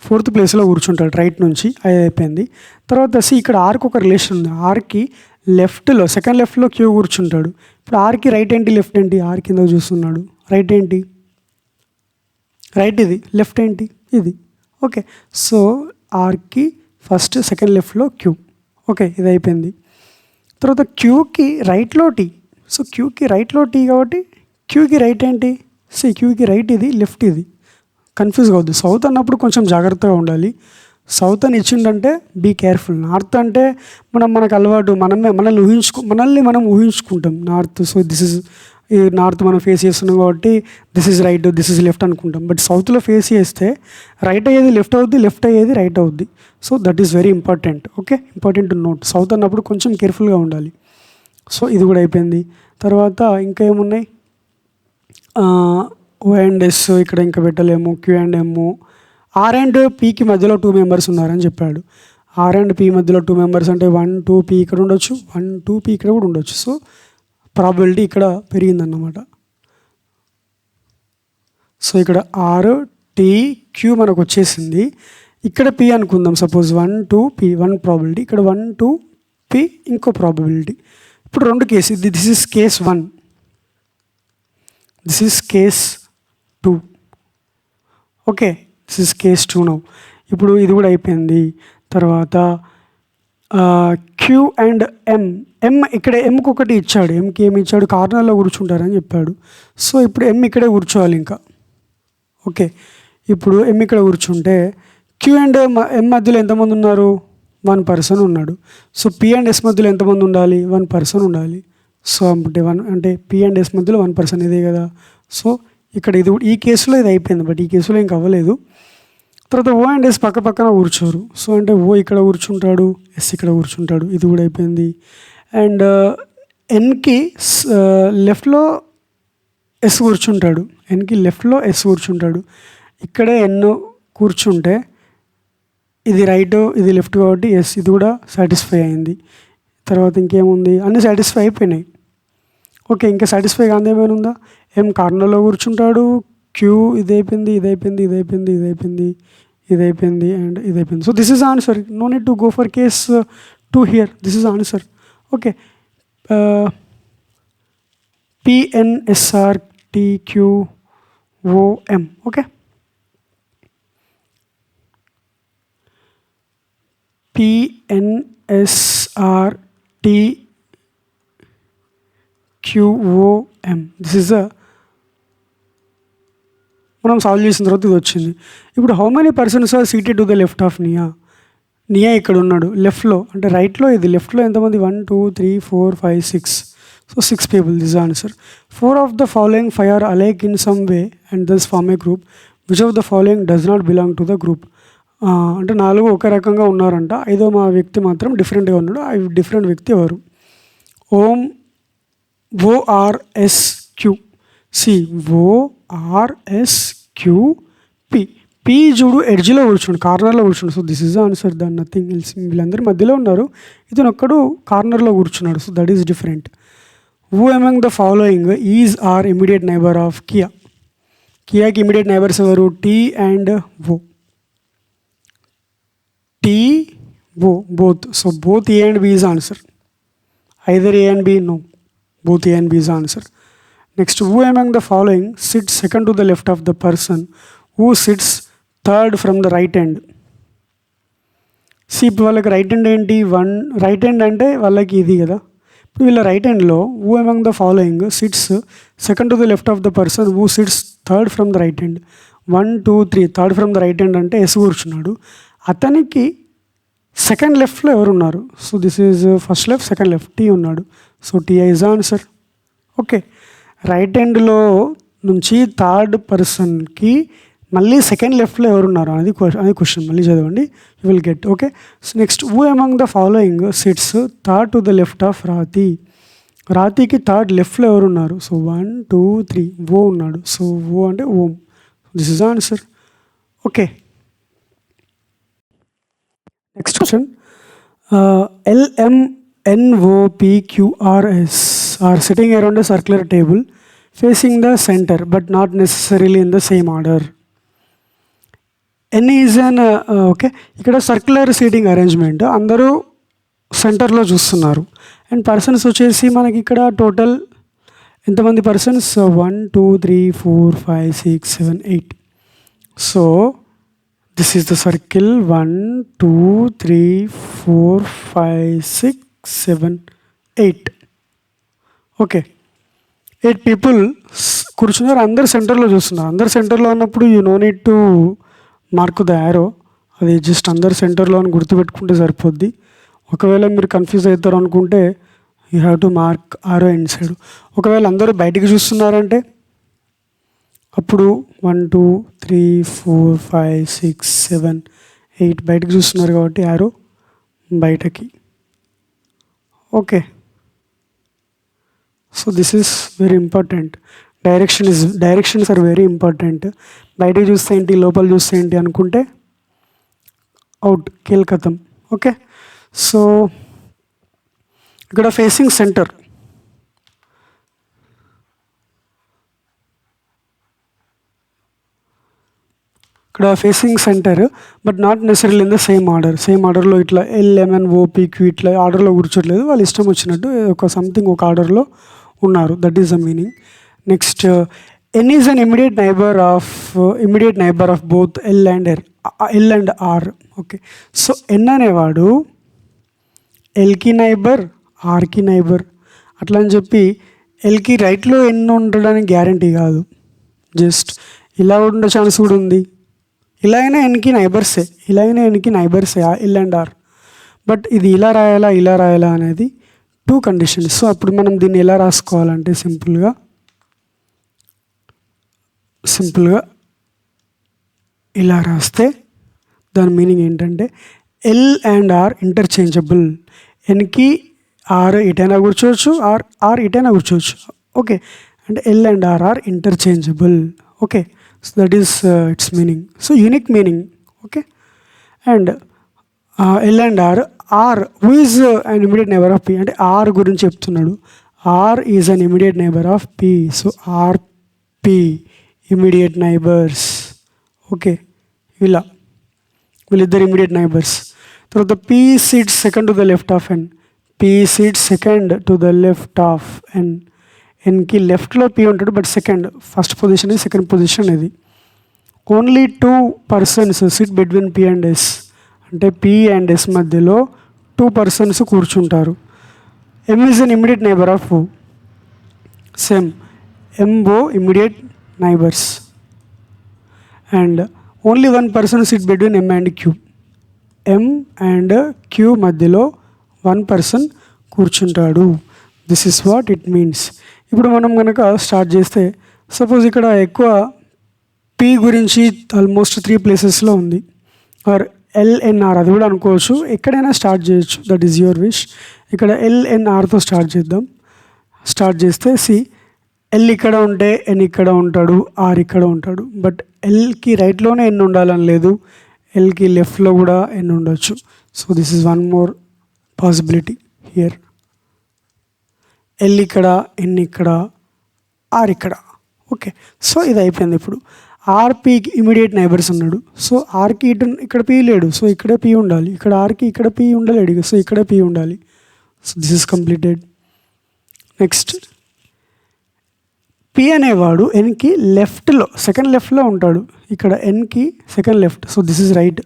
4th ప్లేస్లో కూర్చుంటాడు రైట్ నుంచి, అది అయిపోయింది. తర్వాత సి ఇక్కడ ఆర్కి ఒక రిలేషన్ ఉంది, ఆర్కి లెఫ్ట్లో సెకండ్ లెఫ్ట్లో క్యూ కూర్చుంటాడు. ఇప్పుడు ఆర్కి రైట్ ఏంటి లెఫ్ట్ ఏంటి, ఆర్ కింద చూస్తున్నాడు, రైట్ ఏంటి రైట్ ఇది, లెఫ్ట్ ఏంటి ఇది. ఓకే, సో ఆర్కి ఫస్ట్ సెకండ్ లెఫ్ట్లో క్యూ. ఓకే, ఇది అయిపోయింది. తర్వాత క్యూకి రైట్లో టీ. సో క్యూకి రైట్లో టీ కాబట్టి క్యూకి రైట్ ఏంటి, సి క్యూకి రైట్ ఇది, లెఫ్ట్ ఇది, కన్ఫ్యూజ్ కావద్దు. సౌత్ అన్నప్పుడు కొంచెం జాగ్రత్తగా ఉండాలి. సౌత్ అని ఇచ్చిండంటే బీ కేర్ఫుల్. నార్త్ అంటే మనకు అలవాటు, మనల్ని మనం ఊహించుకుంటాం నార్త్. సో దిస్ ఇస్ ఈ నార్త్ మనం ఫేస్ చేస్తున్నాం కాబట్టి this is right, this is left అనుకుంటాం. బట్ సౌత్లో ఫేస్ చేస్తే రైట్ అయ్యేది లెఫ్ట్ అవుద్ది, లెఫ్ట్ అయ్యేది రైట్ అవుద్ది. So that is very important. Okay, important to note. South అన్నప్పుడు కొంచెం కేర్ఫుల్గా ఉండాలి. సో ఇది కూడా అయిపోయింది. తర్వాత ఇంకా ఏమున్నాయి, ఓ అండ్ ఎస్ ఇక్కడ ఇంకా పెట్టలేము. Q and M. R and పీకి మధ్యలో 2 మెంబర్స్ ఉన్నారని చెప్పాడు. ఆర్ అండ్ పీ మధ్యలో 2 మెంబర్స్ అంటే 1 2 పీ ఇక్కడ ఉండొచ్చు, 1 2 పీ ఇక్కడ కూడా ఉండొచ్చు. సో ప్రాబిలిటీ ఇక్కడ పెరిగిందన్నమాట. సో ఇక్కడ ఆర్ టీ క్యూ మనకు వచ్చేసింది. ఇక్కడ పీ అనుకుందాం. సపోజ్ 1 2 పీ 1 ప్రాబిలిటీ, ఇక్కడ 1 2 పీ ఇంకో ప్రాబిలిటీ. ఇప్పుడు 2 case. This is case 1, this is case 2. Okay, this is case 2 now. ఇప్పుడు ఇది కూడా అయిపోయింది. తర్వాత క్యూ అండ్ ఎం ఇక్కడ ఎంకి ఒకటి ఇచ్చాడు. ఎంకి ఏమి ఇచ్చాడు, కార్నర్లో కూర్చుంటారని చెప్పాడు. సో ఇప్పుడు ఎం ఇక్కడే కూర్చోవాలి ఇంకా. ఓకే, ఇప్పుడు ఎం ఇక్కడ కూర్చుంటే క్యూ అండ్ ఎం మధ్యలో ఎంతమంది ఉన్నారు, 1 పర్సన్ ఉన్నాడు. సో పీ అండ్ ఎస్ మధ్యలో ఎంతమంది ఉండాలి, 1 పర్సన్ ఉండాలి. సో అంటే పీ అండ్ ఎస్ మధ్యలో 1 పర్సన్ ఇదే కదా. సో ఇక్కడ ఇది ఈ కేసులో ఇది అయిపోయింది, బట్ ఈ కేసులో ఇంకా అవ్వలేదు. తర్వాత ఓ అండ్ ఎస్ పక్క పక్కన కూర్చోరు. సో అంటే ఓ ఇక్కడ కూర్చుంటాడు, ఎస్ ఇక్కడ కూర్చుంటాడు. ఇది కూడా అయిపోయింది. అండ్ ఎన్కి లెఫ్ట్లో ఎస్ కూర్చుంటాడు, ఎన్కి లెఫ్ట్లో ఎస్ కూర్చుంటాడు. ఇక్కడే ఎన్ కూర్చుంటే ఇది రైట్, ఇది లెఫ్ట్ కాబట్టి ఎస్ ఇది కూడా సాటిస్ఫై అయింది. తర్వాత ఇంకేముంది, అన్నీ సాటిస్ఫై అయిపోయినాయి. ఓకే, ఇంకా సాటిస్ఫై కాదు ఏమైనా ఉందా, ఎం కార్నర్లో కూర్చుంటాడు, క్యూ ఇది అయిపోయింది, ఇది అయిపోయింది, ఇది అయిపోయింది, ఇది అయిపోయింది, ఇది అయిపోయింది అండ్ ఇది అయిపోయింది. So this is answer. No need to go for case 2 here. This is answer. Okay, P N S R T Q O M. Okay, P N S R T Q O M. This is మనం సాల్వ్ చేసిన తర్వాత ఇది వచ్చింది. ఇప్పుడు how many persons are seated to the left of Nia. Nia ఇక్కడ ఉన్నాడు లెఫ్ట్లో, అంటే రైట్లో ఇది లెఫ్ట్లో ఎంతమంది, 1 2 3 4 5 6. So 6 people. This answer. 4 of the following 5 are alike in some way and thus form a group. Which of the following does not belong to the group. అంటే 4 ఒక రకంగా ఉన్నారంట, 5వ మా వ్యక్తి మాత్రం డిఫరెంట్గా ఉన్నాడు. ఆ డిఫరెంట్ వ్యక్తి ఎవరు. ORSQ. C ORSQP. పీ చూడు ఎడ్జ్లో కూర్చోండి, కార్నర్లో కూర్చోండి. So this is answer. దాని నథింగ్ ఎల్స్. వీళ్ళందరూ మధ్యలో ఉన్నారు, ఇతను ఒక్కడు కార్నర్లో కూర్చున్నాడు. So that is different. Who among the following is are immediate neighbour of Kiya. కియాకి ఇమీడియట్ నైబర్స్ ఎవరు, T and O. T O both. So both A and B is answer. Either A and B, no, both A and B is answer. Next, who among the following sits second to the left of the person who sits third from the right hand. See, ఇప్పుడు వాళ్ళకి right hand ఏంటి, 1 right hand అంటే వాళ్ళకి ఇది కదా. ఇప్పుడు వీళ్ళ right హ్యాండ్లో who among the following sits second to the left of the person who sits third from the right hand. 1 2 3 third from the right hand అంటే ఎస్ కూర్చున్నాడు. అతనికి సెకండ్ లెఫ్ట్లో ఎవరు ఉన్నారు. So this is first left, second left, T ఉన్నాడు. So T is answer. Okay, right హ్యాండ్లో నుంచి third పర్సన్కి మళ్ళీ సెకండ్ లెఫ్ట్లో ఎవరున్నారు అనేది క్వశ్చన్. మళ్ళీ చదవండి, you will get. Okay, so next, who among the following sits third to the left of రాతి. రాతికి థర్డ్ లెఫ్ట్లో ఎవరున్నారు. సో 1 2 3 ఓ ఉన్నాడు. సో ఓ అంటే Om. This is answer. Okay, next question. LMNOPQRS are sitting around a circular table facing the center but not necessarily in the same order. N is an okay, ఇక్కడ circular seating arrangement, అందరూ సెంటర్లో చూస్తున్నారు. And persons వచ్చేసి మనకి ఇక్కడ total ఎంతమంది persons, 1 2 3 4 5 6 7 8. So this is the circle 1 2 3 4 5 6 7 8. Okay, 8 people కూర్చున్నారు, అందరు సెంటర్లో చూస్తున్నారు. అందరు సెంటర్లో ఉన్నప్పుడు you know need to mark the arrow, అది జస్ట్ అందరు సెంటర్లో అని గుర్తుపెట్టుకుంటే సరిపోద్ది. ఒకవేళ మీరు కన్ఫ్యూజ్ అవుతారు అనుకుంటే యూ హ్యావ్ టు మార్క్ ఆరో ఇన్సైడ్. ఒకవేళ అందరూ బయటికి చూస్తున్నారంటే అప్పుడు 1 2 3 4 5 6 7 8 బయటకు చూస్తున్నారు కాబట్టి యారో బయటకి. Okay, so this is very important. Directions are very important. బయటకు చూస్తే ఏంటి, లోపల చూస్తే ఏంటి అనుకుంటే అవుట్, కీలకతం. ఓకే, సో ఇక్కడ ఫేసింగ్ సెంటర్, ఇక్కడ facing centre but not necessarily in the same order. Same ఆర్డర్లో ఇట్లా LMN OPQ ఇట్లా ఆర్డర్లో కూర్చోట్లేదు, వాళ్ళు ఇష్టం వచ్చినట్టు ఒక ఆర్డర్లో ఉన్నారు. That is the meaning. Next, N is an immediate neighbour of both L and R. Okay, so N అనేవాడు Lకి నైబర్, Rకి నైబర్. అట్లా అని చెప్పి Lకి రైట్లో N ఉండడానికి గ్యారంటీ కాదు, జస్ట్ ఇలా ఉండే ఛాన్స్ కూడా ఉంది. ఇలా అయినా Nకి నైబర్సే, L అండ్ R. బట్ ఇది ఇలా రాయాలా అనేది 2 కండిషన్స్. సో అప్పుడు మనం దీన్ని ఎలా రాసుకోవాలంటే సింపుల్గా ఇలా రాస్తే దాని మీనింగ్ ఏంటంటే L అండ్ R ఇంటర్చేంజబుల్. Nకి R ఇటైనా కూర్చోవచ్చు, R ఇటైనా కూర్చోవచ్చు. ఓకే, అంటే L and R are interchangeable. Okay, so that is its meaning. So unique meaning. Okay, and L and R who is an immediate neighbour of P అంటే R గురించి చెప్తున్నాడు. R is an immediate neighbour of P. So RP immediate neighbours. Okay, వీళ్ళిద్దరు immediate neighbours. తర్వాత P sits second to the left of N. Nకి లెఫ్ట్లో P ఉంటాడు, but first position second position ఇది. Only 2 persons sit between P and S. అంటే P and S మధ్యలో 2 persons కూర్చుంటారు. M is an immediate neighbour of O. Same MO immediate neighbours. And only 1 person sit between M and Q. M and Q మధ్యలో 1 person కూర్చుంటాడు. This is what it means. ఇప్పుడు మనం కనుక start చేస్తే, suppose ఇక్కడ ఎక్కువ P గురించి almost 3 ప్లేసెస్లో ఉంది, ఆర్ LNR అది కూడా అనుకోవచ్చు, ఎక్కడైనా స్టార్ట్ చేయొచ్చు, దట్ ఈస్ యువర్ విష్. ఇక్కడ LNRతో స్టార్ట్ చేద్దాం. స్టార్ట్ చేస్తే L ఇక్కడ ఉంటే N ఇక్కడ ఉంటాడు, R ఇక్కడ ఉంటాడు. బట్ Lకి రైట్లోనే N ఉండాలని లేదు, Lకి లెఫ్ట్లో కూడా N ఉండొచ్చు. So this is one more possibility here. L ఇక్కడ, N ఇక్కడ, R ఇక్కడ. ఓకే, సో ఇది అయిపోయింది. ఇప్పుడు RPకి ఇమీడియట్ నైబర్స్ ఉన్నాడు. సో Rకి ఇక్కడ P లేడు, సో ఇక్కడ P ఉండాలి. ఇక్కడ Rకి ఇక్కడ P ఉండలేడు, సో ఇక్కడ P ఉండాలి. So this is completed. Next, P అనేవాడు Nకి సెకండ్ లెఫ్ట్లో ఉంటాడు. ఇక్కడ Nకి second left, so this is right.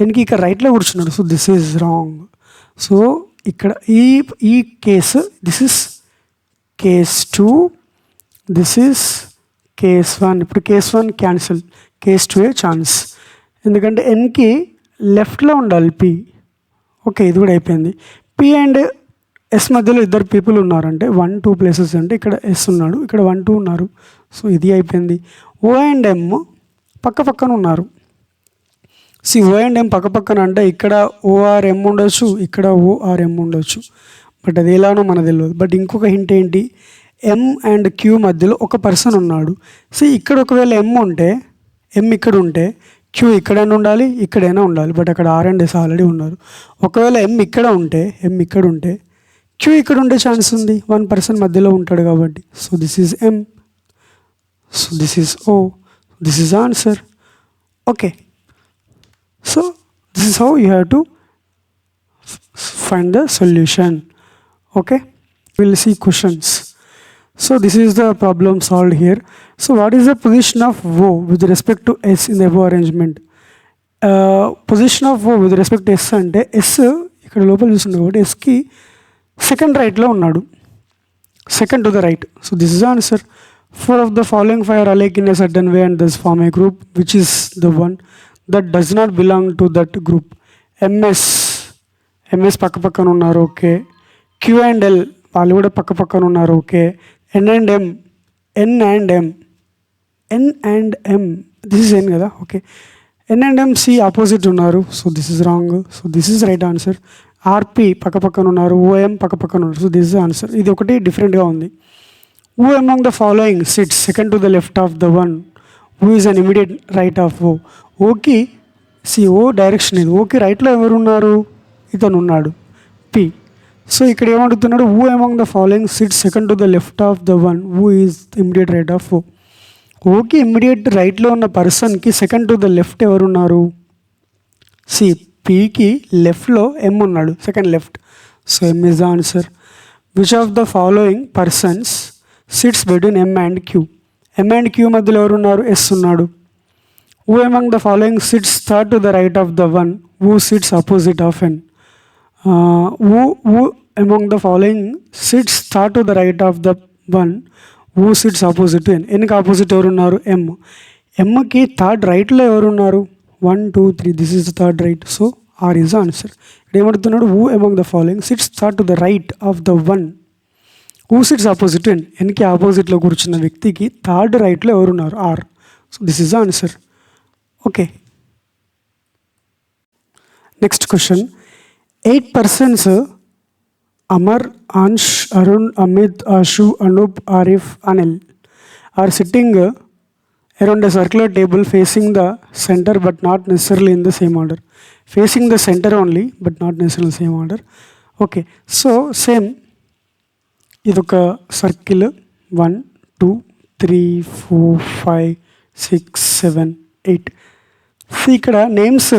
Nకి ఇక్కడ రైట్లో కూర్చున్నాడు, so this is wrong. So ఇక్కడ ఈ case, this is case 2, this is case 1. ఇప్పుడు కేస్ 1 క్యాన్సిల్, కేస్ 2 ఛాన్స్, ఎందుకంటే Nకి లెఫ్ట్లో ఉండాలి P. ఓకే, ఇది కూడా అయిపోయింది. P అండ్ S మధ్యలో 2 people ఉన్నారంటే 1 2 places అంటే ఇక్కడ S ఉన్నాడు, ఇక్కడ 1 2 ఉన్నారు. సో ఇది అయిపోయింది. O అండ్ M పక్కన ఉన్నారు. O అండ్ M పక్కన అంటే ఇక్కడ ORM ఉండొచ్చు, ఇక్కడ ORM ఉండొచ్చు, బట్ అది ఎలానో మనకు తెలియదు. బట్ ఇంకొక హింట్ ఏంటి, M అండ్ Q మధ్యలో ఒక పర్సన్ ఉన్నాడు. ఇక్కడ ఒకవేళ M ఇక్కడ ఉంటే Q ఇక్కడైనా ఉండాలి, ఇక్కడైనా ఉండాలి, బట్ అక్కడ R అండ్ S ఆల్రెడీ ఉన్నారు. ఒకవేళ M ఇక్కడ ఉంటే Q ఇక్కడ ఉండే ఛాన్స్ ఉంది, 1 person మధ్యలో ఉంటాడు కాబట్టి. So this is M, so this is O, this is answer. Okay, so this is how you have to find the solution. Okay, we'll see questions. So this is the problem solved here. So what is the position of O with respect to S in the above arrangement? Position of O with respect to S అంటే S ఇక్కడ లోపల చూస్తుండే కాబట్టి Sకి second రైట్లో ఉన్నాడు. second to the right. So this is the answer. 4 of the following 5 are alike in a certain way and thus form a group. Which is the one that does not belong to that group? MS పక్క పక్కన ఉన్నారు, okay. Q and L వాళ్ళు కూడా పక్క పక్కన ఉన్నారు, okay. N and M this is N కదా, okay. N and M C opposite ఉన్నారు, so this is wrong. So this is right answer. RP పక్క పక్కన ఉన్నారు, OM పక్క పక్కన ఉన్నారు, సో దిస్ ఇస్ ఆన్సర్. ఇది ఒకటి డిఫరెంట్గా ఉంది. Who among the following sits second to the left of the one who is an immediate right of O? ఓకి O direction ఇది, ఓకి రైట్లో ఎవరు ఉన్నారు? ఇతను ఉన్నాడు, P. సో ఇక్కడ ఏమడుగుతున్నాడు? Who among the following sits second to the left of the one who is immediate right of O? ఓకి immediate రైట్లో ఉన్న పర్సన్కి సెకండ్ టు ద లెఫ్ట్ ఎవరున్నారు? పీకి లెఫ్ట్లో M ఉన్నాడు, second left. So M is the answer. Which of the following persons sits between M and Q? M and Q మధ్యలో ఎవరున్నారు? S ఉన్నాడు. Who among the following sits third to the right of the one who sits opposite of N? Who among the following sits third to the right of the one who sits opposite to N? Nకి opposite ఎవరున్నారు? M. Mకి third రైట్లో ఎవరున్నారు? 1 2 3, this is the third right. So R is the answer. ఇక్కడ ఏమడుతున్నాడు? Who among the following sits third to the right of the one who sits opposite to N? Nకి ఆపోజిట్లో కూర్చున్న వ్యక్తికి third రైట్లో ఎవరున్నారు? R. So this is the answer. Okay, next question. 8 persons Amar, Ansh, Arun, Amit, Ashu, Anup, Arif, Anil are sitting around a circular table facing the center but not necessarily in the same order. Facing the center only but not necessarily in the same order. Okay, so same. ఇదొక circle 1 2 3 4 5 6 7 8. So ఇక్కడ names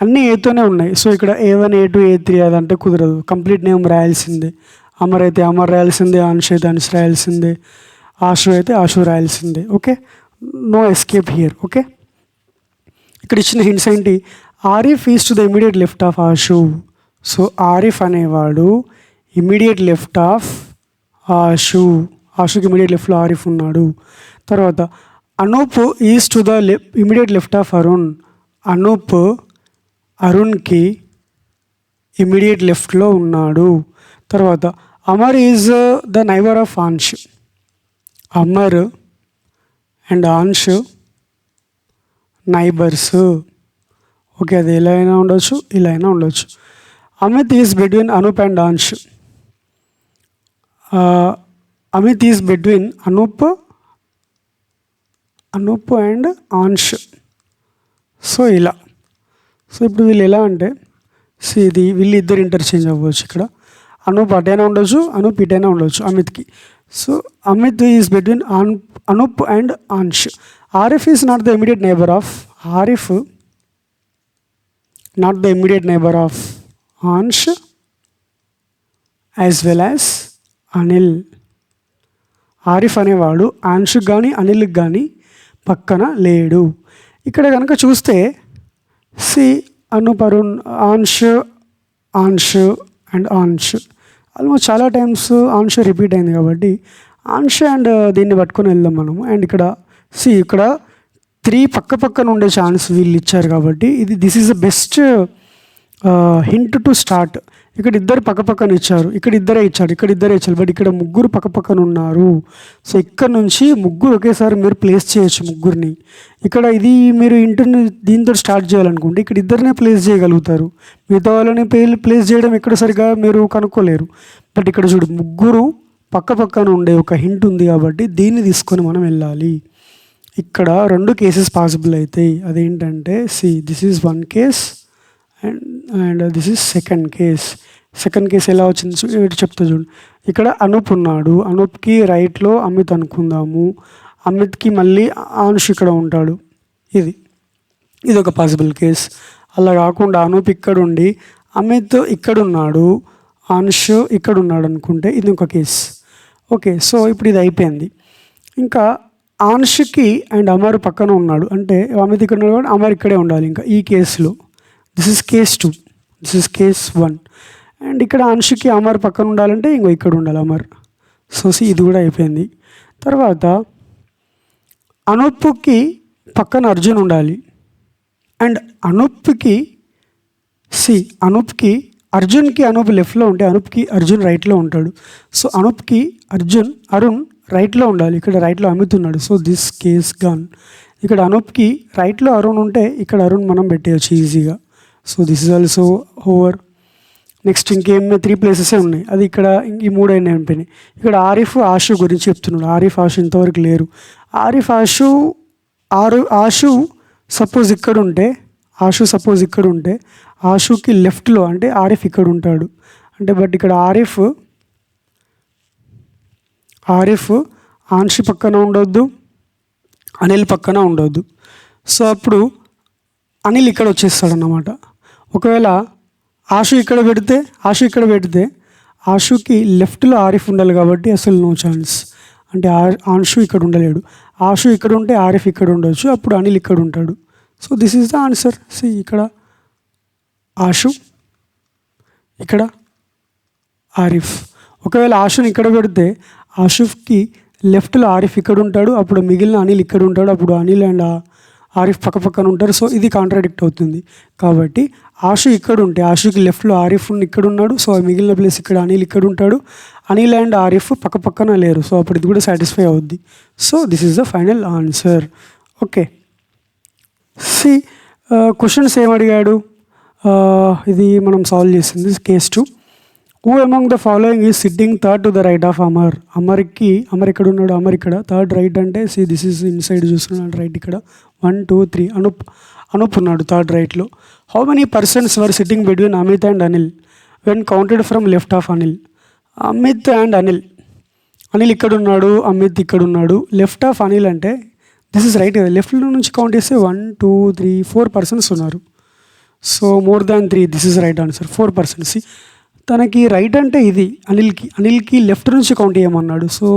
అన్నీ ఏతోనే ఉన్నాయి. So ఇక్కడ A1 A2 A3 అదంటే కుదరదు, complete name రాయాల్సిందే. Amar అయితే అమర్ రాయాల్సిందే, అన్ష్ అయితే అన్ష్ రాయాల్సిందే, ఆషు అయితే ఆషు రాయాల్సిందే. Okay, no escape here. Okay, ఇక్కడ ఇచ్చిన హింట్స్ ఏంటి? Arif is to the immediate left of Ashu. So Arif అనేవాడు ఇమీడియట్ లెఫ్ట్ ఆఫ్ ఆషు. ఆషుకి ఇమీడియట్ లెఫ్ట్లో ఆరిఫ్ ఉన్నాడు. తర్వాత Anoop is to the immediate left of Arun. Anoop అరుణ్కి ఇమీడియట్ లెఫ్ట్లో ఉన్నాడు. తర్వాత Amar is the neighbour of Ansh. Amar and Ansh neighbours. Okay, అది ఎలా అయినా ఉండొచ్చు, ఇలా అయినా ఉండొచ్చు. Amit is between Anoop and Ansh. Amit is between Anoop and Ansh. So ఇలా. సో ఇప్పుడు వీళ్ళు ఎలా అంటే, ఇది వీళ్ళు ఇద్దరు ఇంటర్చేంజ్ అవ్వచ్చు. ఇక్కడ అనూప్ అటైనా ఉండొచ్చు, అనూప్ ఇటైనా ఉండొచ్చు అమిత్కి. So Amit is between Anoop and Ansh. Arif is not the immediate neighbour of Arif, not the immediate neighbour of Ansh as well as Anil. Arif అనేవాడు ఆన్ష్కి కానీ అనిల్కి కానీ పక్కన లేడు. ఇక్కడ కనుక చూస్తే అనూప్, అరుణ్, ఆన్ష్ అండ్ ఆన్ష్ ఆల్మోస్ట్ చాలా టైమ్స్ ఆన్ష్ రిపీట్ అయింది కాబట్టి ఆన్ష్ అండ్ దీన్ని పట్టుకొని వెళ్దాం మనము. అండ్ ఇక్కడ ఇక్కడ 3 పక్కన ఉండే ఛాన్స్ వీళ్ళు ఇచ్చారు కాబట్టి this is the best hint to start. ఇక్కడ ఇద్దరు పక్కన ఇచ్చారు, ఇక్కడ ఇద్దరే ఇచ్చారు, బట్ ఇక్కడ ముగ్గురు పక్కన ఉన్నారు. సో ఇక్కడ నుంచి ముగ్గురు ఒకేసారి మీరు ప్లేస్ చేయొచ్చు ముగ్గురిని. ఇక్కడ ఇది మీరు ఇంటిని దీంతో స్టార్ట్ చేయాలనుకుంటే ఇక్కడ ఇద్దరినే ప్లేస్ చేయగలుగుతారు, మిగతా వాళ్ళని ప్లేస్ చేయడం ఎక్కడ సరిగా మీరు కనుక్కోలేరు. బట్ ఇక్కడ చూడు, ముగ్గురు పక్కన ఉండే ఒక హింట్ ఉంది కాబట్టి దీన్ని తీసుకొని మనం వెళ్ళాలి. ఇక్కడ 2 కేసెస్ పాసిబుల్ అవుతాయి. అదేంటంటే this is 1 case and this is second case. ఎలా వచ్చింది చెప్తా చూడు. ఇక్కడ అనూప్ ఉన్నాడు, అనూప్కి రైట్లో అమిత్ అనుకుందాము, అమిత్కి మళ్ళీ ఆన్ష్ ఇక్కడ ఉంటాడు. ఇది ఒక పాసిబుల్ కేస్. అలా కాకుండా అనూప్ ఇక్కడ ఉండి అమిత్ ఇక్కడ ఉన్నాడు, ఆన్ష్ ఇక్కడ ఉన్నాడు అనుకుంటే ఇది ఒక కేస్. ఓకే, సో ఇప్పుడు ఇది అయిపోయింది. ఇంకా ఆన్ష్కి అండ్ అమర్ పక్కన ఉన్నాడు అంటే అమిత్ ఇక్కడ ఉన్నాడు, అమర్ ఇక్కడే ఉండాలి. ఇంకా ఈ కేసులో this is case 2, this is case 1. And ఇక్కడ ఆన్ష్కి అమర్ పక్కన ఉండాలంటే ఇంకో ఇక్కడ ఉండాలి అమర్. సో సి ఇది కూడా అయిపోయింది. తర్వాత అనూప్కి పక్కన అర్జున్ ఉండాలి. అండ్ అనూప్కి అనూప్కి అర్జున్కి అనూప్ లెఫ్ట్లో ఉంటే అనూప్కి అర్జున్ రైట్లో ఉంటాడు. సో అనూప్కి అరుణ్ రైట్లో ఉండాలి. ఇక్కడ రైట్లో అమిత్ ఉన్నాడు. So this case gun. ఇక్కడ అనూప్కి రైట్లో అరుణ్ ఉంటే ఇక్కడ అరుణ్ మనం పెట్టేయచ్చు ఈజీగా. So this is also over. Next ఇంకేం 3 ప్లేసెసే ఉన్నాయి. అది ఇక్కడ ఈ 3 అయిపోయినాయి. ఇక్కడ ఆరిఫ్ ఆషు గురించి చెప్తున్నాడు. ఆరిఫ్ ఆషు ఇంతవరకు లేరు. ఆరిఫ్ ఆషు సపోజ్ ఇక్కడ ఉంటే ఆషుకి లెఫ్ట్లో అంటే ఆరిఫ్ ఇక్కడ ఉంటాడు అంటే. బట్ ఇక్కడ ఆరిఫ్ ఆన్షి పక్కన ఉండొద్దు, అనిల్ పక్కన ఉండొద్దు. సో అప్పుడు అనిల్ ఇక్కడ వచ్చేస్తాడు అన్నమాట. ఒకవేళ ఆషు ఇక్కడ పెడితే ఆషుకి లెఫ్ట్లో ఆరిఫ్ ఉండాలి కాబట్టి అసలు నో ఛాన్స్. అంటే ఆన్షు ఇక్కడ ఉండలేడు. ఆషు ఇక్కడ ఉంటే ఆరిఫ్ ఇక్కడ ఉండొచ్చు, అప్పుడు అనిల్ ఇక్కడ ఉంటాడు. So this is the answer. See ఇక్కడ ఆషు, ఇక్కడ ఆరిఫ్. ఒకవేళ ఆషుని ఇక్కడ పెడితే ఆషుకి లెఫ్ట్లో ఆరిఫ్ ఇక్కడ ఉంటాడు, అప్పుడు మిగిలిన అనిల్ ఇక్కడ ఉంటాడు, అప్పుడు అనిల్ అండ్ ఆరిఫ్ పక్కన ఉంటారు. సో ఇది కాంట్రాడిక్ట్ అవుతుంది. కాబట్టి ఆషు ఇక్కడ ఉంటే ఆషుకి లెఫ్ట్లో ఆరిఫ్ ఇక్కడ ఉన్నాడు. సో మిగిలిన ప్లేస్ ఇక్కడ అనిల్ ఇక్కడ ఉంటాడు. అనిల్ అండ్ ఆరిఫ్ పక్కన లేరు. సో అప్పుడు ఇది కూడా సాటిస్ఫై అవుద్ది. So this is the final answer. Okay, see questions ఏమడిగాడు, ఇది మనం సాల్వ్ చేసింది case 2. Who among the following is sitting third to the right of Amar. Amar ఇక్కడ ఉన్నాడు, అమర్ ఇక్కడ థర్డ్ రైట్ అంటే సి దిస్ ఈజ్ ఇన్సైడ్ చూస్తున్నాడు రైట్. ఇక్కడ 1 2 3 అనూప్ ఉన్నాడు థర్డ్ రైట్లో. How many persons were sitting between Amit and Anil when counted from left of Anil. Amit and Anil ఇక్కడ ఉన్నాడు, అమిత్ ఇక్కడ ఉన్నాడు. లెఫ్ట్ ఆఫ్ అనిల్ అంటే దిస్ ఇస్ రైట్ కదా, లెఫ్ట్లో నుంచి కౌంట్ చేస్తే 1 2 3 4 పర్సన్స్ ఉన్నారు. So more than 3, this is right answer. 4 persons. తనకి రైట్ అంటే ఇది, అనిల్కి లెఫ్ట్ నుంచి కౌంట్ చేయమన్నాడు. So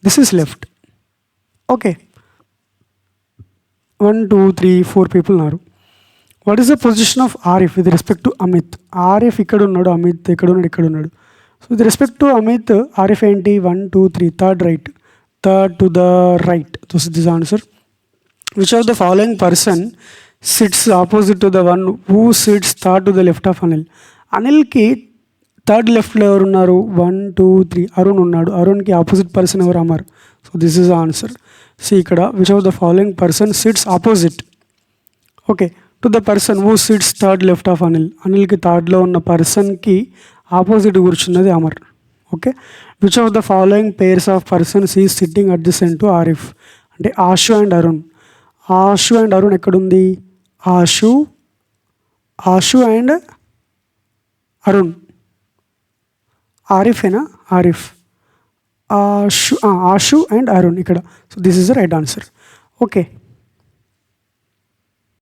this is left. Okay, 1 2 3 4 people ఉన్నారు. What is the position of Arif with respect to Amit. Arif ఇక్కడ ఉన్నాడు, అమిత్ ఇక్కడ ఉన్నాడు. So with respect to Amit Arif ఏంటి 1 2 3 third to the right. This is this answer. Which of the following person sits opposite to the one who sits third to the left of Anil. అనిల్కి third లెఫ్ట్లో ఎవరు ఉన్నారు 1 2 3 అరుణ్ ఉన్నాడు. అరుణ్కి ఆపోజిట్ పర్సన్ ఎవరు Amar. So this is answer. See ఇక్కడ which of the following person sits opposite okay to the person who sits third left of అనిల్కి థర్డ్లో ఉన్న పర్సన్కి ఆపోజిట్ కూర్చున్నది Amar. Okay, which of the following pairs of persons is sitting adjacent to Arif అంటే Ashu and Arun ఎక్కడుంది, Ashu and Arun. Arif Ashu and Arun ఇక్కడ. So this is the right answer. Okay.